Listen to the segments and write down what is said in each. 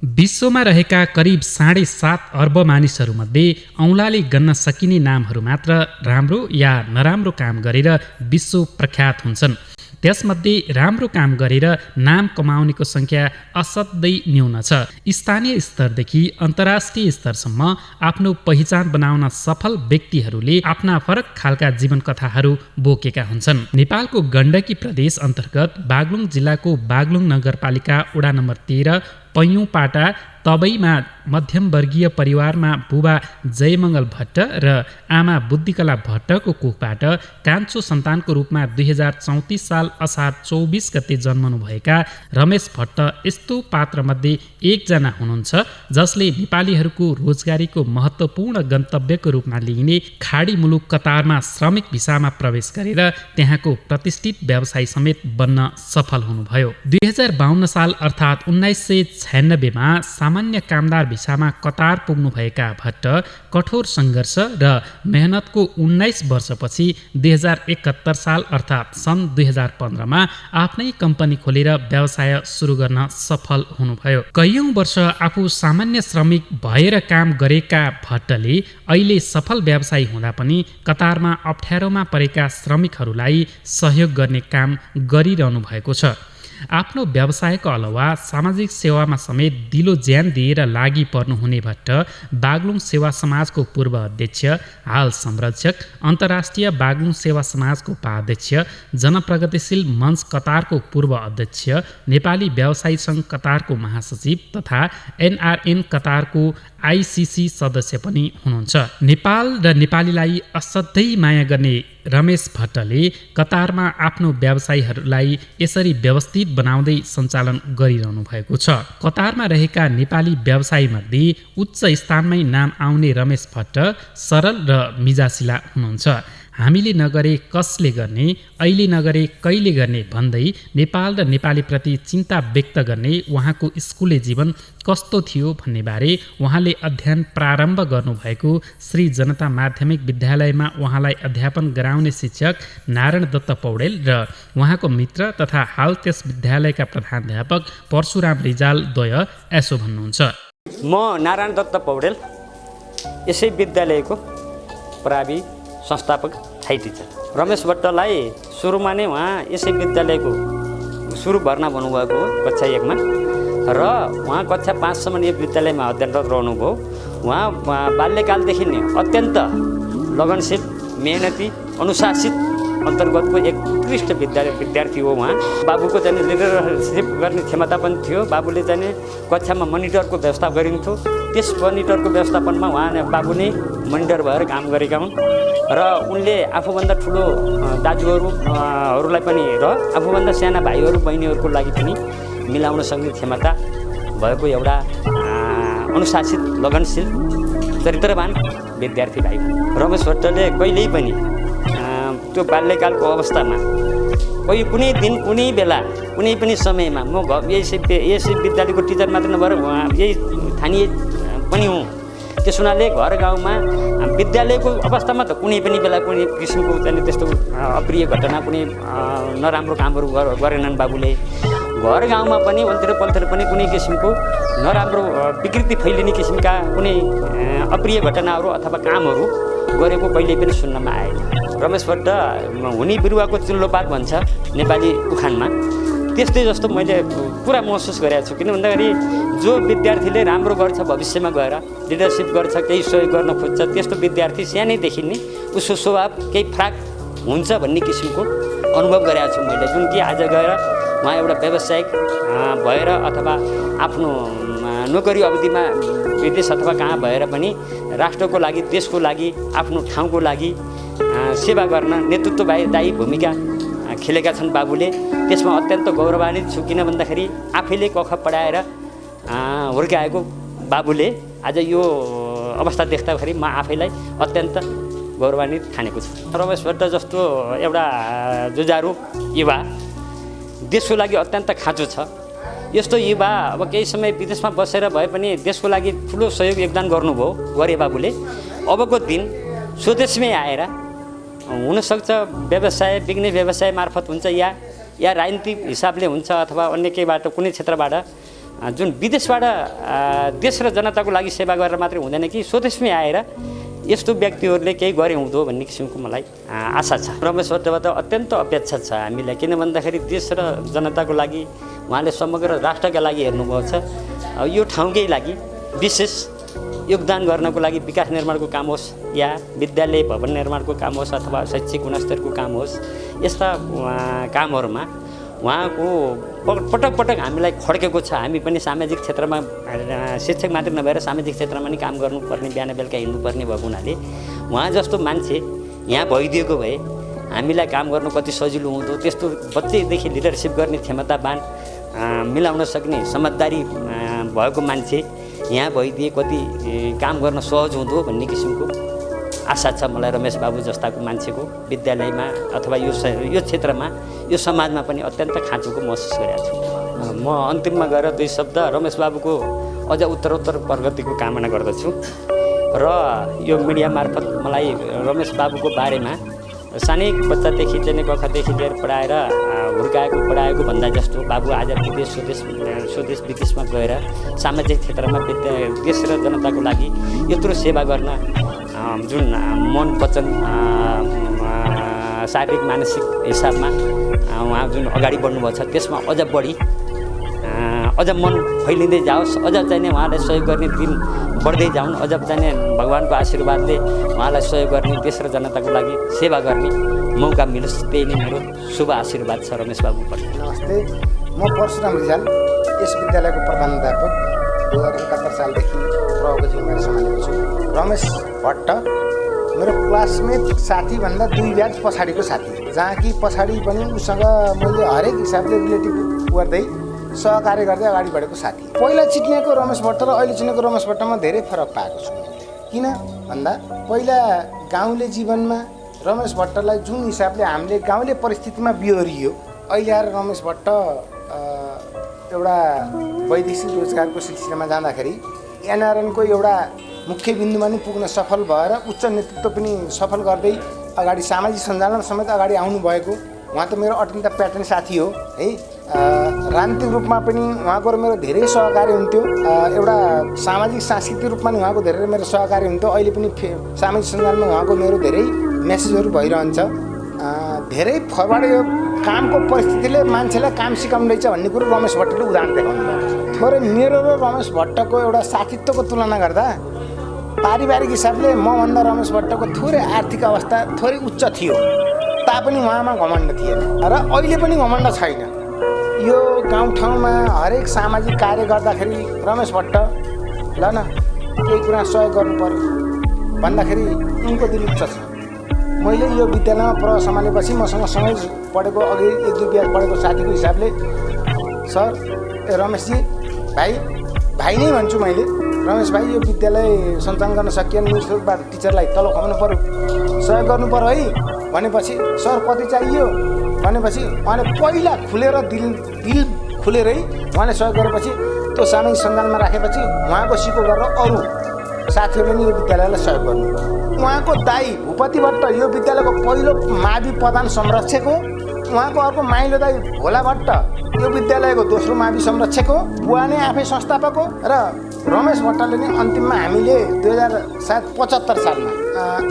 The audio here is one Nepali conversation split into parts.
विश्वमा रहेका करिब 7.5 अर्ब मानिसहरूमध्ये औँलाले गन्न सकिने नामहरू मात्र राम्रो या नराम्रो काम गरेर विश्व प्रख्यात हुन्छन्। त्यसमध्ये राम्रो काम गरेर नाम कमाउनेको सङ्ख्या असाध्यै न्यून छ। स्थानीय स्तरदेखि अन्तर्राष्ट्रिय स्तरसम्म आफ्नो पहिचान बनाउन सफल व्यक्तिहरूले आफ्ना फरक खालका जीवन कथाहरू बोकेका हुन्छन्। नेपालको गण्डकी प्रदेश अन्तर्गत बागलुङ जिल्लाको बागलुङ नगरपालिका वडा नम्बर 13 पैयुँपाटा तबैमा मध्यमवर्गीय परिवारमा बुबा जयमङ्गल भट्ट र आमा बुद्धिकला भट्टको कोखबाट कान्छो सन्तानको रूपमा 2034 साल असार 24 गते जन्मनुभएका रमेश भट्ट यस्तो पात्रमध्ये एकजना हुनुहुन्छ जसले नेपालीहरूको रोजगारीको महत्त्वपूर्ण गन्तव्यको रूपमा लिइने खाडी मुलुक कतारमा श्रमिक भिसामा प्रवेश गरेर त्यहाँको प्रतिष्ठित व्यवसायी समेत बन्न सफल हुनुभयो। 2052 साल अर्थात् 1996 मा सामान्य कामदार भिसामा कतार पुग्नुभएका भट्ट कठोर सङ्घर्ष र मेहनतको 19 वर्षपछि 2071 साल अर्थात् सन् 2015 मा आफ्नै कम्पनी खोलेर व्यवसाय सुरु गर्न सफल हुनुभयो। कैयौँ वर्ष आफू सामान्य श्रमिक भएर काम गरेका भट्टले अहिले सफल व्यवसायी हुँदा पनि कतारमा अप्ठ्यारोमा परेका श्रमिकहरूलाई सहयोग गर्ने काम गरिरहनु भएको छ। आफ्नो व्यवसायको अलावा सामाजिक सेवामा समेत दिलो ज्यान दिएर लागि पर्नुहुने भट्ट बागलुङ सेवा समाजको पूर्व अध्यक्ष, हाल संरक्षक, अन्तर्राष्ट्रिय बागलुङ सेवा समाजको उपाध्यक्ष, जनप्रगतिशील मञ्च कतारको पूर्व अध्यक्ष, नेपाली व्यवसायी सङ्घ कतारको महासचिव तथा एनआरएन कतारको आइसिसी सदस्य पनि हुनुहुन्छ। नेपाल र नेपालीलाई असाध्यै माया गर्ने रमेश भट्टले कतारमा आफ्नो व्यवसायीहरूलाई यसरी व्यवस्थित बनाउँदै सञ्चालन गरिरहनु भएको छ। कतारमा रहेका नेपाली व्यवसायीमध्ये उच्च स्थानमै नाम आउने रमेश भट्ट सरल र मिजासिला हुनुहुन्छ। हामीले नगरे कसले गर्ने, अहिले नगरे कहिले गर्ने भन्दै नेपाल र नेपालीप्रति चिन्ता व्यक्त गर्ने उहाँको स्कुले जीवन कस्तो थियो भन्ने बारे उहाँले अध्ययन प्रारम्भ गर्नुभएको श्री जनता माध्यमिक विद्यालयमा उहाँलाई अध्यापन गराउने शिक्षक नारायण दत्त पौडेल र उहाँको मित्र तथा हाल त्यस विद्यालयका प्रधानाध्यापक परशुराम रिजाल द्वय यसो भन्नुहुन्छ। म नारायण दत्त पौडेल यसै विद्यालयको प्रावि संस्थापक हाई टिचर। रमेश भट्टलाई सुरुमा नै उहाँ यसै विद्यालयको सुरु भर्ना भन्नुभएको हो कक्षा 1 मा र उहाँ कक्षा 5 सम्म यो विद्यालयमा अध्ययनरत रहनुभयो। उहाँ बाल्यकालदेखि नै अत्यन्त लगनशील, मेहनती, अनुशासित अन्तर्गतको एक उत्कृष्ट विद्यार्थी हो। उहाँ बाबुको चाहिँ लिडरसिप गर्ने क्षमता पनि थियो। बाबुले चाहिँ कक्षामा मनिटरको व्यवस्था गरिन्थ्यो। त्यस मनिटरको व्यवस्थापनमा उहाँ बाबु नै मनिटर भएर काम गरेका हुन् र उनले आफूभन्दा ठुलो दाजुहरूलाई पनि र आफूभन्दा साना भाइहरू बहिनीहरूको लागि पनि मिलाउन सक्ने क्षमता भएको एउटा अनुशासित, लगनशील, चरित्रवान विद्यार्थी भाइ रमेश भट्टले कहिल्यै पनि त्यो बाल्यकालको अवस्थामा कुनै दिन, कुनै बेला, कुनै पनि समयमा म यसै विद्यालयको टिचर मात्र नभएर उहाँ यही स्थानीय पनि हुँ। त्यस हुनाले घर गाउँमा विद्यालयको अवस्थामा त कुनै पनि बेला कुनै किसिमको चाहिँ त्यस्तो अप्रिय घटना, कुनै नराम्रो कामहरू गरेनन् बाबुले। घर गाउँमा पनि वलतिर पलतिर पनि कुनै किसिमको नराम्रो विकृति फैलिने किसिमका कुनै अप्रिय घटनाहरू अथवा कामहरू गरेको कहिल्यै पनि सुन्नमा आएन। रमेश भट्ट हुने बिरुवाको चिल्लोपात भन्छ नेपाली उखानमा, त्यस्तै जस्तो मैले पुरा महसुस गरेको छु। किन भन्दाखेरि जो विद्यार्थीले राम्रो गर्छ, भविष्यमा गएर लिडरसिप गर्छ, केही सहयोग गर्न खोज्छ, त्यस्तो विद्यार्थी सानैदेखि नै उसको स्वभाव केही फरक हुन्छ भन्ने किसिमको अनुभव गरेको छु मैले। जुन कि आज गएर उहाँ एउटा व्यावसायिक भएर अथवा आफ्नो नोकरी अवधिमा विदेश अथवा कहाँ भएर पनि राष्ट्रको लागि, देशको लागि, आफ्नो ठाउँको लागि सेवा गर्न नेतृत्वदायी भूमिका खेलेका छन् बाबुले। त्यसमा अत्यन्त गौरवान्वित छु। किन भन्दाखेरि आफैले कख पढाएर हुर्काएको बाबुले आज यो अवस्था देख्दाखेरि म आफैलाई अत्यन्त गौरवान्वित ठानेको छु। रमेश भट्ट जस्तो एउटा जुझारु युवा, देशको लागि अत्यन्त खाँचो छ। यस्तो युवा अब केही समय विदेशमा बसेर भए पनि देशको लागि ठुलो सहयोग योगदान गर्नुभयो गरे बाबुले। अबको दिन स्वदेशमै आएर हुनसक्छ व्यवसाय, बिजनेस व्यवसाय मार्फत हुन्छ या राजनीतिक हिसाबले हुन्छ अथवा अन्य केहीबाट कुनै क्षेत्रबाट जुन विदेशबाट देश र जनताको लागि सेवा गरेर मात्रै हुँदैन कि स्वदेशमै आएर यस्तो व्यक्तिहरूले केही गरे हुँदो भन्ने किसिमको मलाई आशा छ। रमेश भट्टबाट अत्यन्त अपेक्षा छ हामीलाई, किन भन्दाखेरि देश र जनताको लागि उहाँले समग्र राष्ट्रका लागि हेर्नुभएको छ। यो ठाउँकै लागि विशेष योगदान गर्नको लागि विकास निर्माणको काम होस् या विद्यालय भवन निर्माणको काम होस् अथवा शैक्षिक गुणस्तरको काम होस्, यस्ता कामहरूमा उहाँको पटक पटक हामीलाई खड्केको छ। हामी पनि सामाजिक क्षेत्रमा शिक्षक मात्र नभएर सामाजिक क्षेत्रमा पनि काम गर्नुपर्ने, बिहान बेलुका हिँड्नुपर्ने भएको हुनाले उहाँ जस्तो मान्छे यहाँ भइदिएको भए हामीलाई काम गर्नु कति सजिलो हुँदो। त्यस्तो बच्चैदेखि लिडरसिप गर्ने क्षमतावान, मिलाउन सक्ने समझदारी भएको मान्छे यहाँ भइदिए कति काम गर्न सहज हुँदो भन्ने किसिमको आशा छ मलाई। रमेश बाबु जस्ताको मान्छेको विद्यालयमा अथवा यो क्षेत्रमा, यो समाजमा पनि अत्यन्त खाँचोको महसुस गरेको छु। म अन्तिममा गएर दुई शब्द रमेश बाबुको अझ उत्तरोत्तर प्रगतिको कामना गर्दछु र यो मिडिया मार्फत मलाई रमेश बाबुको बारेमा सानै बच्चादेखि चाहिँ कक्षादेखि लिएर पढाएको भन्दा जस्तो बाबु आज स्वदेश विदेशमा गएर सामाजिक क्षेत्रमा देश र जनताको लागि यत्रो सेवा गर्न जुन मन वचन शारीरिक मानसिक हिसाबमा उहाँ जुन अगाडि बढ्नुभएको छ त्यसमा अझ बढी अझ मन फैलिँदै जाओस्, अझ चाहिँ उहाँलाई सहयोग गर्ने दिन बढ्दै जाउन्, अझ चाहिँ भगवान्को आशीर्वादले उहाँलाई सहयोग गर्ने, देश र जनताको लागि सेवा गर्ने मौका मिलोस्, त्यही नै मेरो शुभ आशीर्वाद छ रमेश बाबुप्रति। नमस्ते, म परशुराम रिजाल, यस विद्यालयको प्रधानाध्यापक 2071 सालदेखि प्रभावको जिम्मेवारी सम्हालेको छु। रमेश भट्ट मेरो क्लासमेट साथीभन्दा 2 ब्याच पछाडिको साथी, जहाँ कि पछाडि पनि उसँग मैले हरेक हिसाबले रिलेटिभ गर्दै सहकार्य गर्दै अगाडि बढेको साथी। पहिला चिनेको रमेश भट्ट र अहिले चिनेको रमेश भट्टमा धेरै फरक पाएको छु। किन भन्दा पहिला गाउँले जीवनमा रमेश भट्टलाई जुन हिसाबले हामीले गाउँले परिस्थितिमा बिहोरियो, अहिले आएर रमेश भट्ट एउटा वैदेशिक रोजगारको सिलसिलामा जाँदाखेरि एनआरएनको एउटा मुख्य बिन्दुमा नि पुग्न सफल भएर उच्च नेतृत्व पनि सफल गर्दै अगाडि सामाजिक सञ्जालमा समेत अगाडि आउनुभएको उहाँ त मेरो अत्यन्त प्याटर्न साथी हो है। राजनीतिक रूपमा पनि उहाँको र मेरो धेरै सहकारी हुन्थ्यो, एउटा सामाजिक सांस्कृतिक रूपमा पनि उहाँको धेरै मेरो सहकारी हुन्थ्यो। अहिले पनि सामाजिक सञ्जालमा उहाँको मेरो धेरै मेसेजहरू भइरहन्छ। धेरै फरवार्ड यो कामको परिस्थितिले मान्छेलाई काम सिकाउँदैछ भन्ने कुरो रमेश भट्टले उदाहरण देखाउनु भएको छ। थोरै मेरो र रमेश भट्टको एउटा साथीत्वको तुलना गर्दा पारिवारिक हिसाबले मभन्दा रमेश भट्टको थोरै आर्थिक अवस्था थोरै उच्च थियो, तापनि उहाँमा घमण्ड थिएन र अहिले पनि घमण्ड छैन। यो गाउँठाउँमा हरेक सामाजिक कार्य गर्दाखेरि रमेश भट्ट ल न केही कुरा सहयोग गर्नु पर्यो भन्दाखेरि उनको दिल उच्च छ। मैले यो विद्यालयमा प्रभाव सम्हालेपछि मसँग सँगै पढेको अघि 1-2 ब्याच पढेको साथीको हिसाबले सर रमेशजी भाइ नै भन्छु मैले, रमेश भाइ यो विद्यालय सञ्चालन गर्न सकिएन, निशुल्कबाट टिचरलाई तलब खुवाउनु पर्यो, सहयोग गर्नु पर्यो है भनेपछि सर कति चाहियो भनेपछि उहाँले पहिला खुलेर दिल खुलेरै उहाँले सहयोग गरेपछि त्यो सामाजिक सञ्जालमा राखेपछि उहाँको सिको गरेर अरू साथीहरूले नि यो विद्यालयलाई सहयोग गर्नु। उहाँको दाइ भूपति भट्ट यो विद्यालयको पहिलो मावि प्रधान संरक्षक हो, उहाँको अर्को माइलो दाइ भोला भट्ट यो विद्यालयको दोस्रो मावि संरक्षक हो, बुवा नै आफै संस्थापक हो र रमेश भट्टले नै अन्तिममा हामीले 2075 सालमा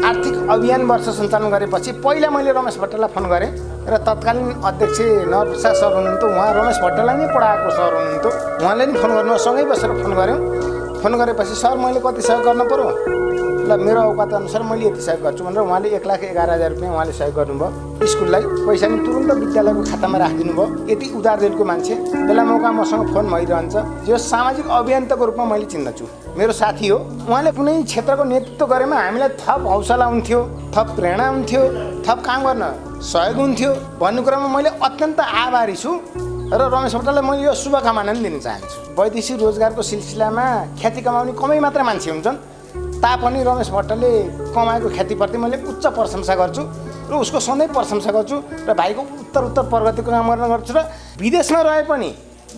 आर्थिक अभियान वर्ष सञ्चालन गरेपछि पहिला मैले रमेश भट्टलाई फोन गरेँ र तत्कालीन अध्यक्ष नरप्रसाद सर हुनुहुन्थ्यो, उहाँ रमेश भट्टलाई नै पढाएको सर हुनुहुन्थ्यो, उहाँले नि फोन गर्नु सँगै बसेर फोन गऱ्यौँ। फोन गरेपछि सर मैले कति सहयोग गर्न पर्यो ल मेरो औकात अनुसार मैले यति सहयोग गर्छु भनेर उहाँले 1,11,000 रुपियाँ उहाँले सहयोग गर्नुभयो। स्कुललाई पैसा नि तुरुन्त विद्यालयको खातामा राखिदिनु भयो। यति उदार दिलको मान्छे, बेला मौका मसँग फोन भइरहन्छ। यो सामाजिक अभियन्ताको रूपमा मैले चिन्दछु, मेरो साथी हो। उहाँले कुनै क्षेत्रको नेतृत्व गरेमा हामीलाई थप हौसला हुन्थ्यो, थप प्रेरणा हुन्थ्यो, थप काम गर्न सहयोग हुन्थ्यो भन्ने कुरामा मैले अत्यन्त आभारी छु र रमेश भट्टलाई मैले यो शुभकामना दिन चाहन्छु। वैदेशिक रोजगारको सिलसिलामा ख्याति कमाउने कमै मात्र मान्छे हुन्छन्, तापनि रमेश भट्टले कमाएको ख्यातिप्रति मैले उच्च प्रशंसा गर्छु र उसको सधैँ प्रशंसा गर्छु र भाइको उत्तर प्रगतिको कामना गर्छु र विदेशमा रहे पनि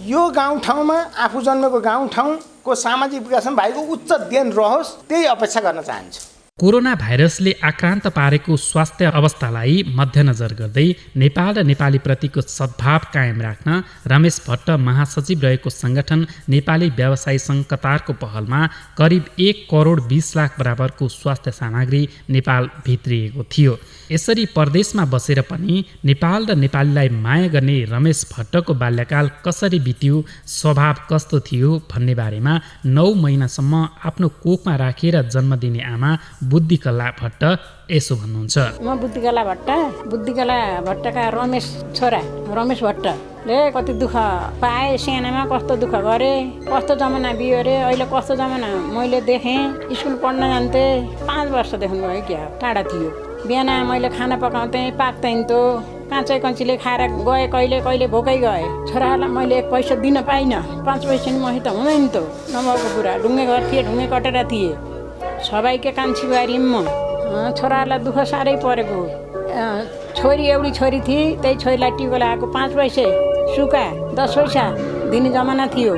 यो गाउँठाउँमा आफू जन्मेको गाउँठाउँको सामाजिक विकासमा भाइको उच्च देन रहोस् त्यही अपेक्षा गर्न चाहन्छु। कोरोना भाइरसले आक्रान्त पारेको स्वास्थ्य अवस्थालाई मध्यनजर गर्दै नेपाल र नेपालीप्रतिको सद्भाव कायम राख्न रमेश भट्ट महासचिव रहेको सङ्गठन नेपाली व्यवसायी सङ्घ कतारको पहलमा करिब 1 करोड 20 लाख बराबरको स्वास्थ्य सामग्री नेपाल भित्रिएको थियो। यसरी परदेशमा बसेर पनि नेपाल र नेपालीलाई माया गर्ने रमेश भट्टको बाल्यकाल कसरी बित्यो, स्वभाव कस्तो थियो भन्ने बारेमा 9 महिनासम्म आफ्नो कोखमा राखेर जन्म दिने आमा बुद्धिकला भट्ट यसो भन्नुहुन्छ। म बुद्धिकला भट्टका रमेश छोरा रमेश भट्टले कति दुःख पाए, सानामा कस्तो दुःख गरे, कस्तो जमाना बियो रे, अहिले कस्तो जमाना मैले देखेँ। स्कुल पढ्न जान्थे, 5 वर्षदेखि भयो क्या, टाढा थियो। बिहान मैले खाना पकाउँथेँ, पाक्दैन त काँचै कन्चीले खाएर गएँ, कहिले कहिले भोकै गएँ। छोराहरूलाई मैले 1 पैसा दिन पाइनँ, 5 पैसा नि मही त हुँदैन त, नभएको कुरा। ढुङ्गे घर थिए, ढुङ्गे कटेर थिए, सबैकै कान्छी बारी म। छोराहरूलाई दुःख साह्रै परेको। छोरी एउटी छोरी थिए, त्यही छोरीलाई टिको लगाएको 5 पैसा सुका 10 पैसा दिने जमाना थियो।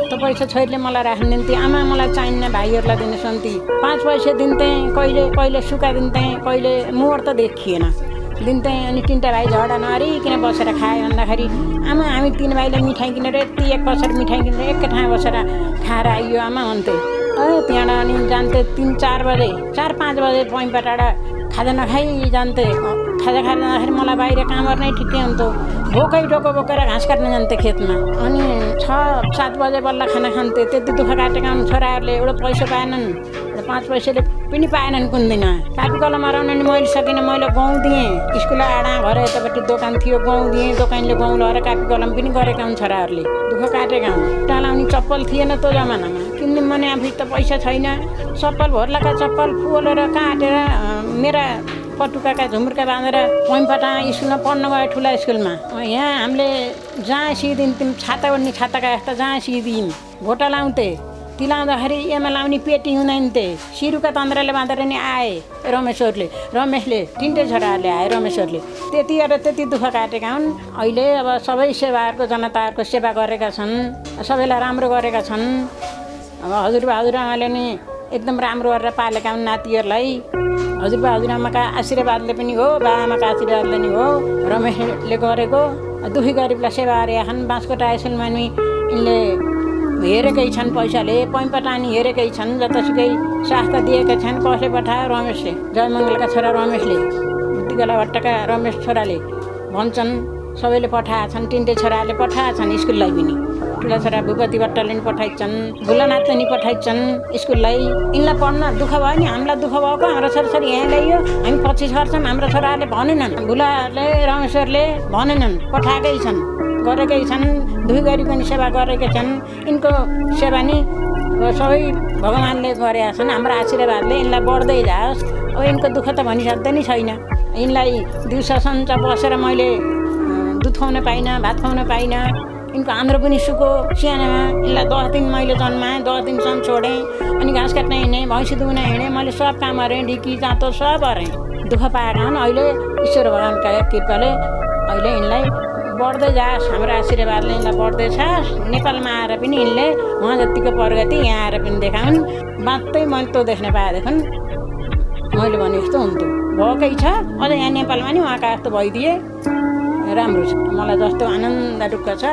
त्यो पैसा छोरीले मलाई राख्न दिन्थे, आमा मलाई चाहिन्न, भाइहरूलाई दिने सन्ती 5 पैसा दिन्थेँ, कहिले कहिले सुका दिन्थेँ, कहिले मोहर त देखिएन दिन्थेँ। अनि 3टा भाइ झगडा नअरिकन बसेर खायो भन्दाखेरि आमा हामी 3 भाइले मिठाई किनेर यति 1 पसर मिठाई किनेर एकै ठाउँ बसेर खाएर आइयो आमा भन्थे। त्यहाँबाट अनि जान्थे 3-4 बजे 4-5 बजे पैँपा टाढा खाजा नखाइ जान्थे। खाजा खाएर जाँदाखेरि मलाई बाहिर काम गर्नै ठिकै हुन्थ्यो। भोकै टोको बोकेर घाँस काट्न जान्थे खेतमा। अनि 6-7 बजे बल्ल खाना खान्थे। त्यति दुःख काटेका छोराहरूले एउटा पैसा पाएनन्, 5 पैसाले पनि पाएनन् कुन दिन। कापी कलम हराउन नि मैले सकिनँ, मैले गहुँ दिएँ। स्कुल आडा घर यतापट्टि दोकान थियो, गहुँ दिएँ, दोकानले गहुँ लगाएर कापी कलम पनि गरेका हुन् छोराहरूले। दुःख काटेका हुन्। खुट्टा लाउने चप्पल थिएन त्यो जमानामा, किन्ने भने आफै त पैसा छैन। चप्पल भोर्लाका चप्पल फुलेर काटेर मेरा पटुकाका झुमुर्का बाँधेर पैँपटा स्कुलमा पढ्न गयो, ठुला स्कुलमा। यहाँ हामीले जहाँ सिदिन्थ्यौँ, छाता ओढ्ने छाताका जस्तो जहाँ सिदियौँ। भोटा लाउँथे, ती लाउँदाखेरि एमा लाउने पेटी हुँदैन थिए। सिरुका तन्द्राले बाँधेर नि आए रमेशहरूले 3टै छोराहरूले आए रमेशहरूले। त्यति गरेर त्यति दुःख काटेका हुन्। अहिले अब सबै सेवाहरूको जनताहरूको सेवा गरेका छन्, सबैलाई राम्रो गरेका छन्। अब हजुरआमाले नि एकदम राम्रो गरेर पालेका हुन् नातिहरूलाई। हजुरआमाका आशीर्वादले पनि हो, बाआमाका आशीर्वादले नि हो रमेशले गरेको। दुखी गरिबलाई सेवा गरेका छन्। बाँसकोटा स्कुलमा नि यिनले हेरेकै छन्, पैसाले पैँपटानी हेरेकै छन्, जतासुकै स्वास्थ्य दिएका छन्। कसले पठायो? रमेशले, जयमङ्गलका छोरा रमेशले, बुद्धिकला भट्टका रमेश छोराले भन्छन्। सबैले पठाएका छन्, 3टै छोराहरूले पठाएका छन् स्कुललाई पनि। ठुला छोरा भूपति भट्टले नि पठाइछन्, भुलानाथले नि पठाइछन् स्कुललाई। यिनलाई पढ्न दुःख भयो नि, हामीलाई दुःख भएको, हाम्रो छोराछोरी यहाँ ल्याइयो, हामी पछि छर्छौँ। हाम्रो छोराहरूले भनेनन्, भुलाले रमेश्वरले भनेनन्, पठाएकै छन्, गरेकै छन्। दुई गरी पनि सेवा गरेका छन्। यिनको सेवा नि सबै भगवान्ले गरेका छन्। हाम्रो आशीर्वादले यिनलाई बढ्दै जाओस्। अब यिनको दुःख त भनिसक्दै नि छैन। यिनलाई दिउँसो सन्च बसेर मैले दुध खुवाउन पाइनँ, भात खुवाउन पाइनँ। यिनको आन्द्रो पनि सुको सानोमा। यिनलाई 10 दिन मैले जन्माएँ, 10 दिनसम्म छोडेँ। अनि घाँस काट्न हिँडेँ, भैँसी दुहुन हिँडेँ, मैले सब काम गरेँ, ढिकी जाँतो सब गरेँ। दुःख पाएका हुन्। अहिले ईश्वर भगवान्का कृपाले अहिले यिनलाई बढ्दै जाओस्, हाम्रो आशीर्वादले यिनलाई बढ्दै छ। नेपालमा आएर पनि यिनले उहाँ जतिको प्रगति यहाँ आएर पनि देखाउन्। बाँच्दै मैले त्यो देख्न पाएदेखि मैले भने जस्तो हुन्थ्यो। भएकै छ, अझ यहाँ नेपालमा नि उहाँका जस्तो भइदिए राम्रो छ। मलाई जस्तो आनन्द ढुक्क छ।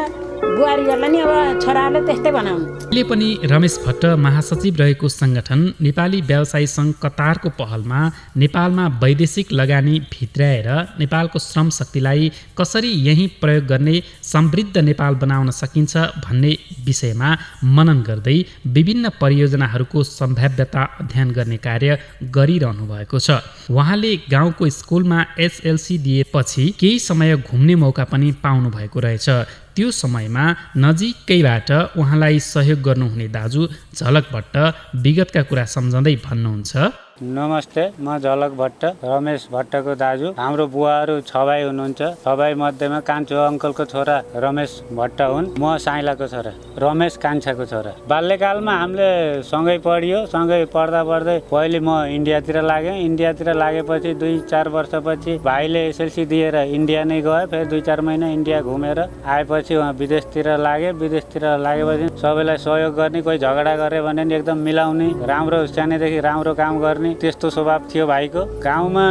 बुहारीहरूलाई नि अब छोराहरूले त्यस्तै बनाउनु। अहिले पनि रमेश भट्ट महासचिव रहेको सङ्गठन नेपाली व्यवसायी सङ्घ कतारको पहलमा नेपालमा वैदेशिक लगानी भित्र्याएर नेपालको श्रम शक्तिलाई कसरी यहीँ प्रयोग गर्ने समृद्ध नेपाल बनाउन सकिन्छ भन्ने विषयमा मनन गर्दै विभिन्न परियोजनाहरूको सम्भाव्यता अध्ययन गर्ने कार्य गरिरहनु भएको छ। उहाँले गाउँको स्कुलमा एसएलसी दिएपछि केही समय घुम्ने मौका पनि पाउनु भएको रहेछ। त्यो समयमा नजिकैबाट उहाँलाई सहयोग गर्नुहुने दाजु झलक भट्ट विगतका कुरा सम्झँदै भन्नुहुन्छ। नमस्ते, म झलक भट्ट, रमेश भट्टको दाजु। हाम्रो बुवाहरू 6 भाइ हुनुहुन्छ। 6 भाइ मध्येमा कान्छो अङ्कलको छोरा रमेश भट्ट हुन्। म साइलाको छोरा, रमेश कान्छाको छोरा। बाल्यकालमा हामीले सँगै पढियो। सँगै पढ्दा पढ्दै पहिले म इन्डियातिर लागेँ। इन्डियातिर लागेपछि 2-4 वर्षपछि भाइले एसएलसी दिएर इन्डिया नै गयो। फेरि 2-4 महिना इन्डिया घुमेर आएपछि उहाँ विदेशतिर लागे। विदेशतिर लागेपछि सबैलाई सहयोग गर्ने, कोही झगडा गरे भने एकदम मिलाउने, राम्रो सानैदेखि राम्रो काम गर्ने, गर्ने त्यस्तो स्वभाव थियो भाइको। गाउँमा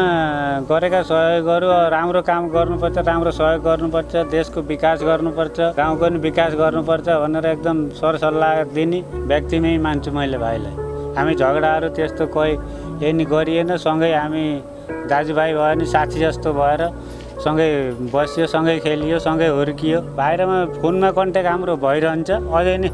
गरेका सहयोगहरू राम्रो काम गर्नुपर्छ, राम्रो सहयोग गर्नुपर्छ, देशको विकास गर्नुपर्छ, गाउँको पनि विकास गर्नुपर्छ भनेर एकदम सरसल्लाह दिने व्यक्तिमै मान्छु मैले भाइलाई। हामी झगडाहरू त्यस्तो कोही यही नि गरिएन, सँगै हामी दाजुभाइ भयो नि साथी जस्तो भएर सँगै बसियो, सँगै खेलियो, सँगै हुर्कियो। बाहिरमा फोनमा कन्ट्याक्ट हाम्रो भइरहन्छ, अझै नि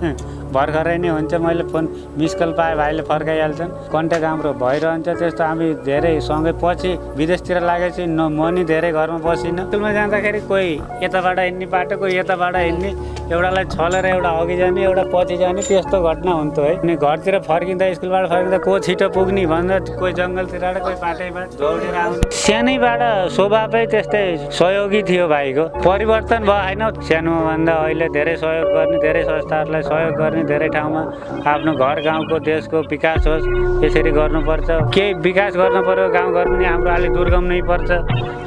भर्खरै नै हुन्छ। मैले फोन मिस कल पाएँ भाइले फर्काइहाल्छन्, कन्ट्याक्ट हाम्रो भइरहन्छ। त्यस्तो हामी धेरै सँगै पछि विदेशतिर लागेपछि म नि धेरै घरमा बसिनँ। स्कुलमा जाँदाखेरि कोही यताबाट हिँड्ने बाटो, कोही यताबाट हिँड्ने, एउटालाई छलेर एउटा अघि जाने, एउटा पछि जाने, त्यस्तो घटना हुन्थ्यो है। अनि घरतिर फर्किँदा, स्कुलबाट फर्किँदा को छिटो पुग्ने भनेर कोही जङ्गलतिरबाट, कोही बाटैबाट दौडेर आउने। सानैबाट स्वभावै त्यस्तै सहयोगी थियो भाइको। परिवर्तन भयो होइन, सानोमा भन्दा अहिले धेरै सहयोग गर्ने, धेरै संस्थाहरूलाई सहयोग गर्ने, धेरै ठाउँमा आफ्नो घर गाउँको देशको विकास होस् यसरी गर्नुपर्छ। केही विकास गर्नु पर्यो, गाउँ घर पनि हाम्रो अलि दुर्गम नै पर्छ,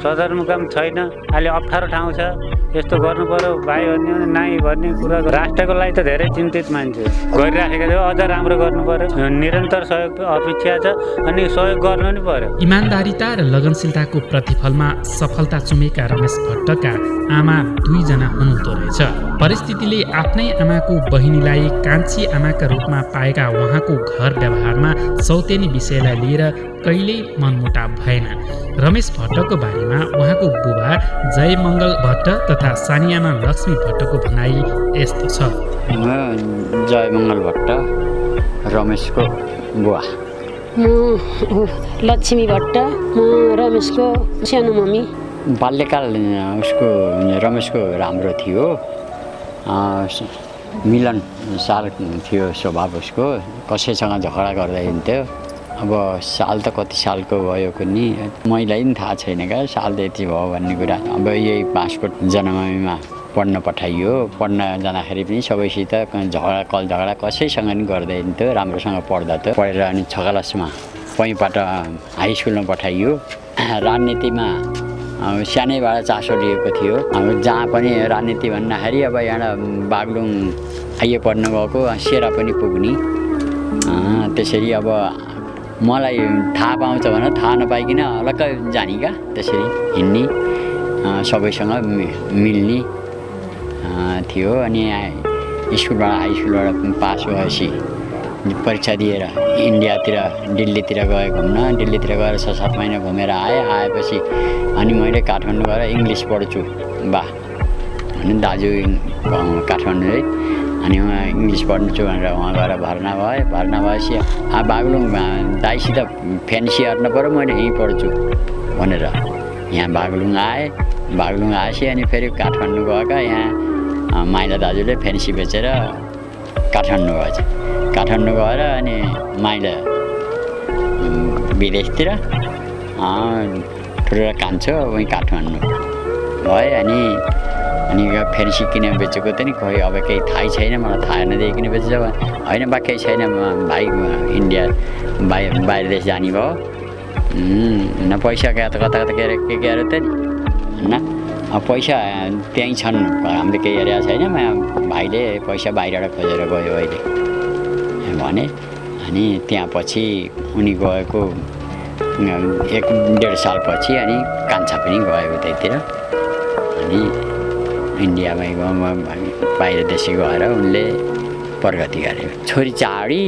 सदरमुकाम छैन, अलि अप्ठ्यारो ठाउँ छ, यस्तो गर्नु पर्यो भाइ भन्ने नाइ भन्ने कुरा। राष्ट्रको लागि त धेरै चिन्तित मान्छे गरिराखेको थियो, अझ राम्रो गर्नु पर्यो, निरन्तर सहयोग अपेक्षा छ अनि सहयोग गर्नु नि पर्यो। इमान्दारिता र लगनशीलताको प्रतिफलमा सफलता चुमेका रमेश भट्टका आमा 2 जना हुनुहुँदो रहेछ। परिस्थितिले आफ्नै आमाको बहिनीलाई कान्छी आमाका रूपमा पाएका उहाँको घर व्यवहारमा सौतेनी विषयलाई लिएर कहिल्यै मनमुटाव भएन। रमेश भट्टको बारेमा उहाँको बुबा जयमङ्गल भट्ट तथा सानी आमा लक्ष्मी भट्टको भनाइ यस्तो छ। म जयमङ्गल भट्ट, रमेशको बुवा। म लक्ष्मी भट्ट, म रमेशको सानो मम्मी। बाल्यकाल उसको रमेशको राम्रो थियो, मिलनसार थियो स्वभाव उसको, कसैसँग झगडा गर्दै हिँड्थ्यो। अब साल त कति सालको भयो कुनै मलाई पनि थाहा छैन क्या, साल त यति भयो भन्ने कुरा। अब यही बाँसकोट जनमामीमा पढ्न पठाइयो। पढ्न जाँदाखेरि पनि सबैसित झगडा कसैसँग नि गर्दै हिँड्थ्यो, राम्रोसँग पढ्दा थियो। पढेर अनि 6 क्लासमा पैँपाट हाई स्कुलमा पठाइयो। राजनीतिमा सानैबाट चासो लिएको थियो। अब जहाँ पनि राजनीति भन्दाखेरि अब यहाँ बागलुङ आइए पढ्न गएको, सेरा पनि पुग्ने। त्यसरी अब मलाई थाहा पाउँछ भने थाहा नपाइकन अलग्ग जाने क्या, त्यसरी हिँड्ने, सबैसँग मिल्ने थियो। अनि स्कुलबाट हाई स्कुलबाट पास भएपछि परीक्षा दिएर इन्डियातिर दिल्लीतिर गएँ घुम्न। दिल्लीतिर गएर 6-7 महिना घुमेर आएपछि अनि मैले काठमाडौँ गएर इङ्ग्लिस पढ्छु बा अनि दाजु काठमाडौँ अनि उहाँ इङ्ग्लिस पढ्छु भनेर उहाँ गएर भर्ना भएँ। भर्ना भएपछि बागलुङ दाइसित फ्यान्सी हट्नु पऱ्यो, मैले यहीँ पढ्छु भनेर यहाँ बागलुङ आएँ। बागलुङ आएपछि अनि फेरि काठमाडौँ गएका, यहाँ माइला दाजुले फ्यान्सी बेचेर काठमाडौँ गएछ। काठमाडौँ गएर अनि माइला विदेशतिर ठुलो कान्छो उहीँ काठमाडौँ भए। अनि फ्यान्सी किन बेचेको त नि खोइ अब केही थाहै छैन, मलाई थाहा नदिए किन बेचेछ होइन बा केही छैन, भाइ इन्डिया बाहिर देश जाने भयो न, पैसा कता कता के अरे त नि होइन, पैसा त्यहीँ छन्, हामीले केही हेरेको छैन, भाइले पैसा बाहिरबाट खोजेर गयो अहिले भने। अनि त्यहाँ पछि उनी गएको 1-1.5 सालपछि अनि कान्छा पनि गयो त्यहीतिर। अनि इन्डियामै बाहिर देश गएर उनले प्रगति गरे। छोरी चाडी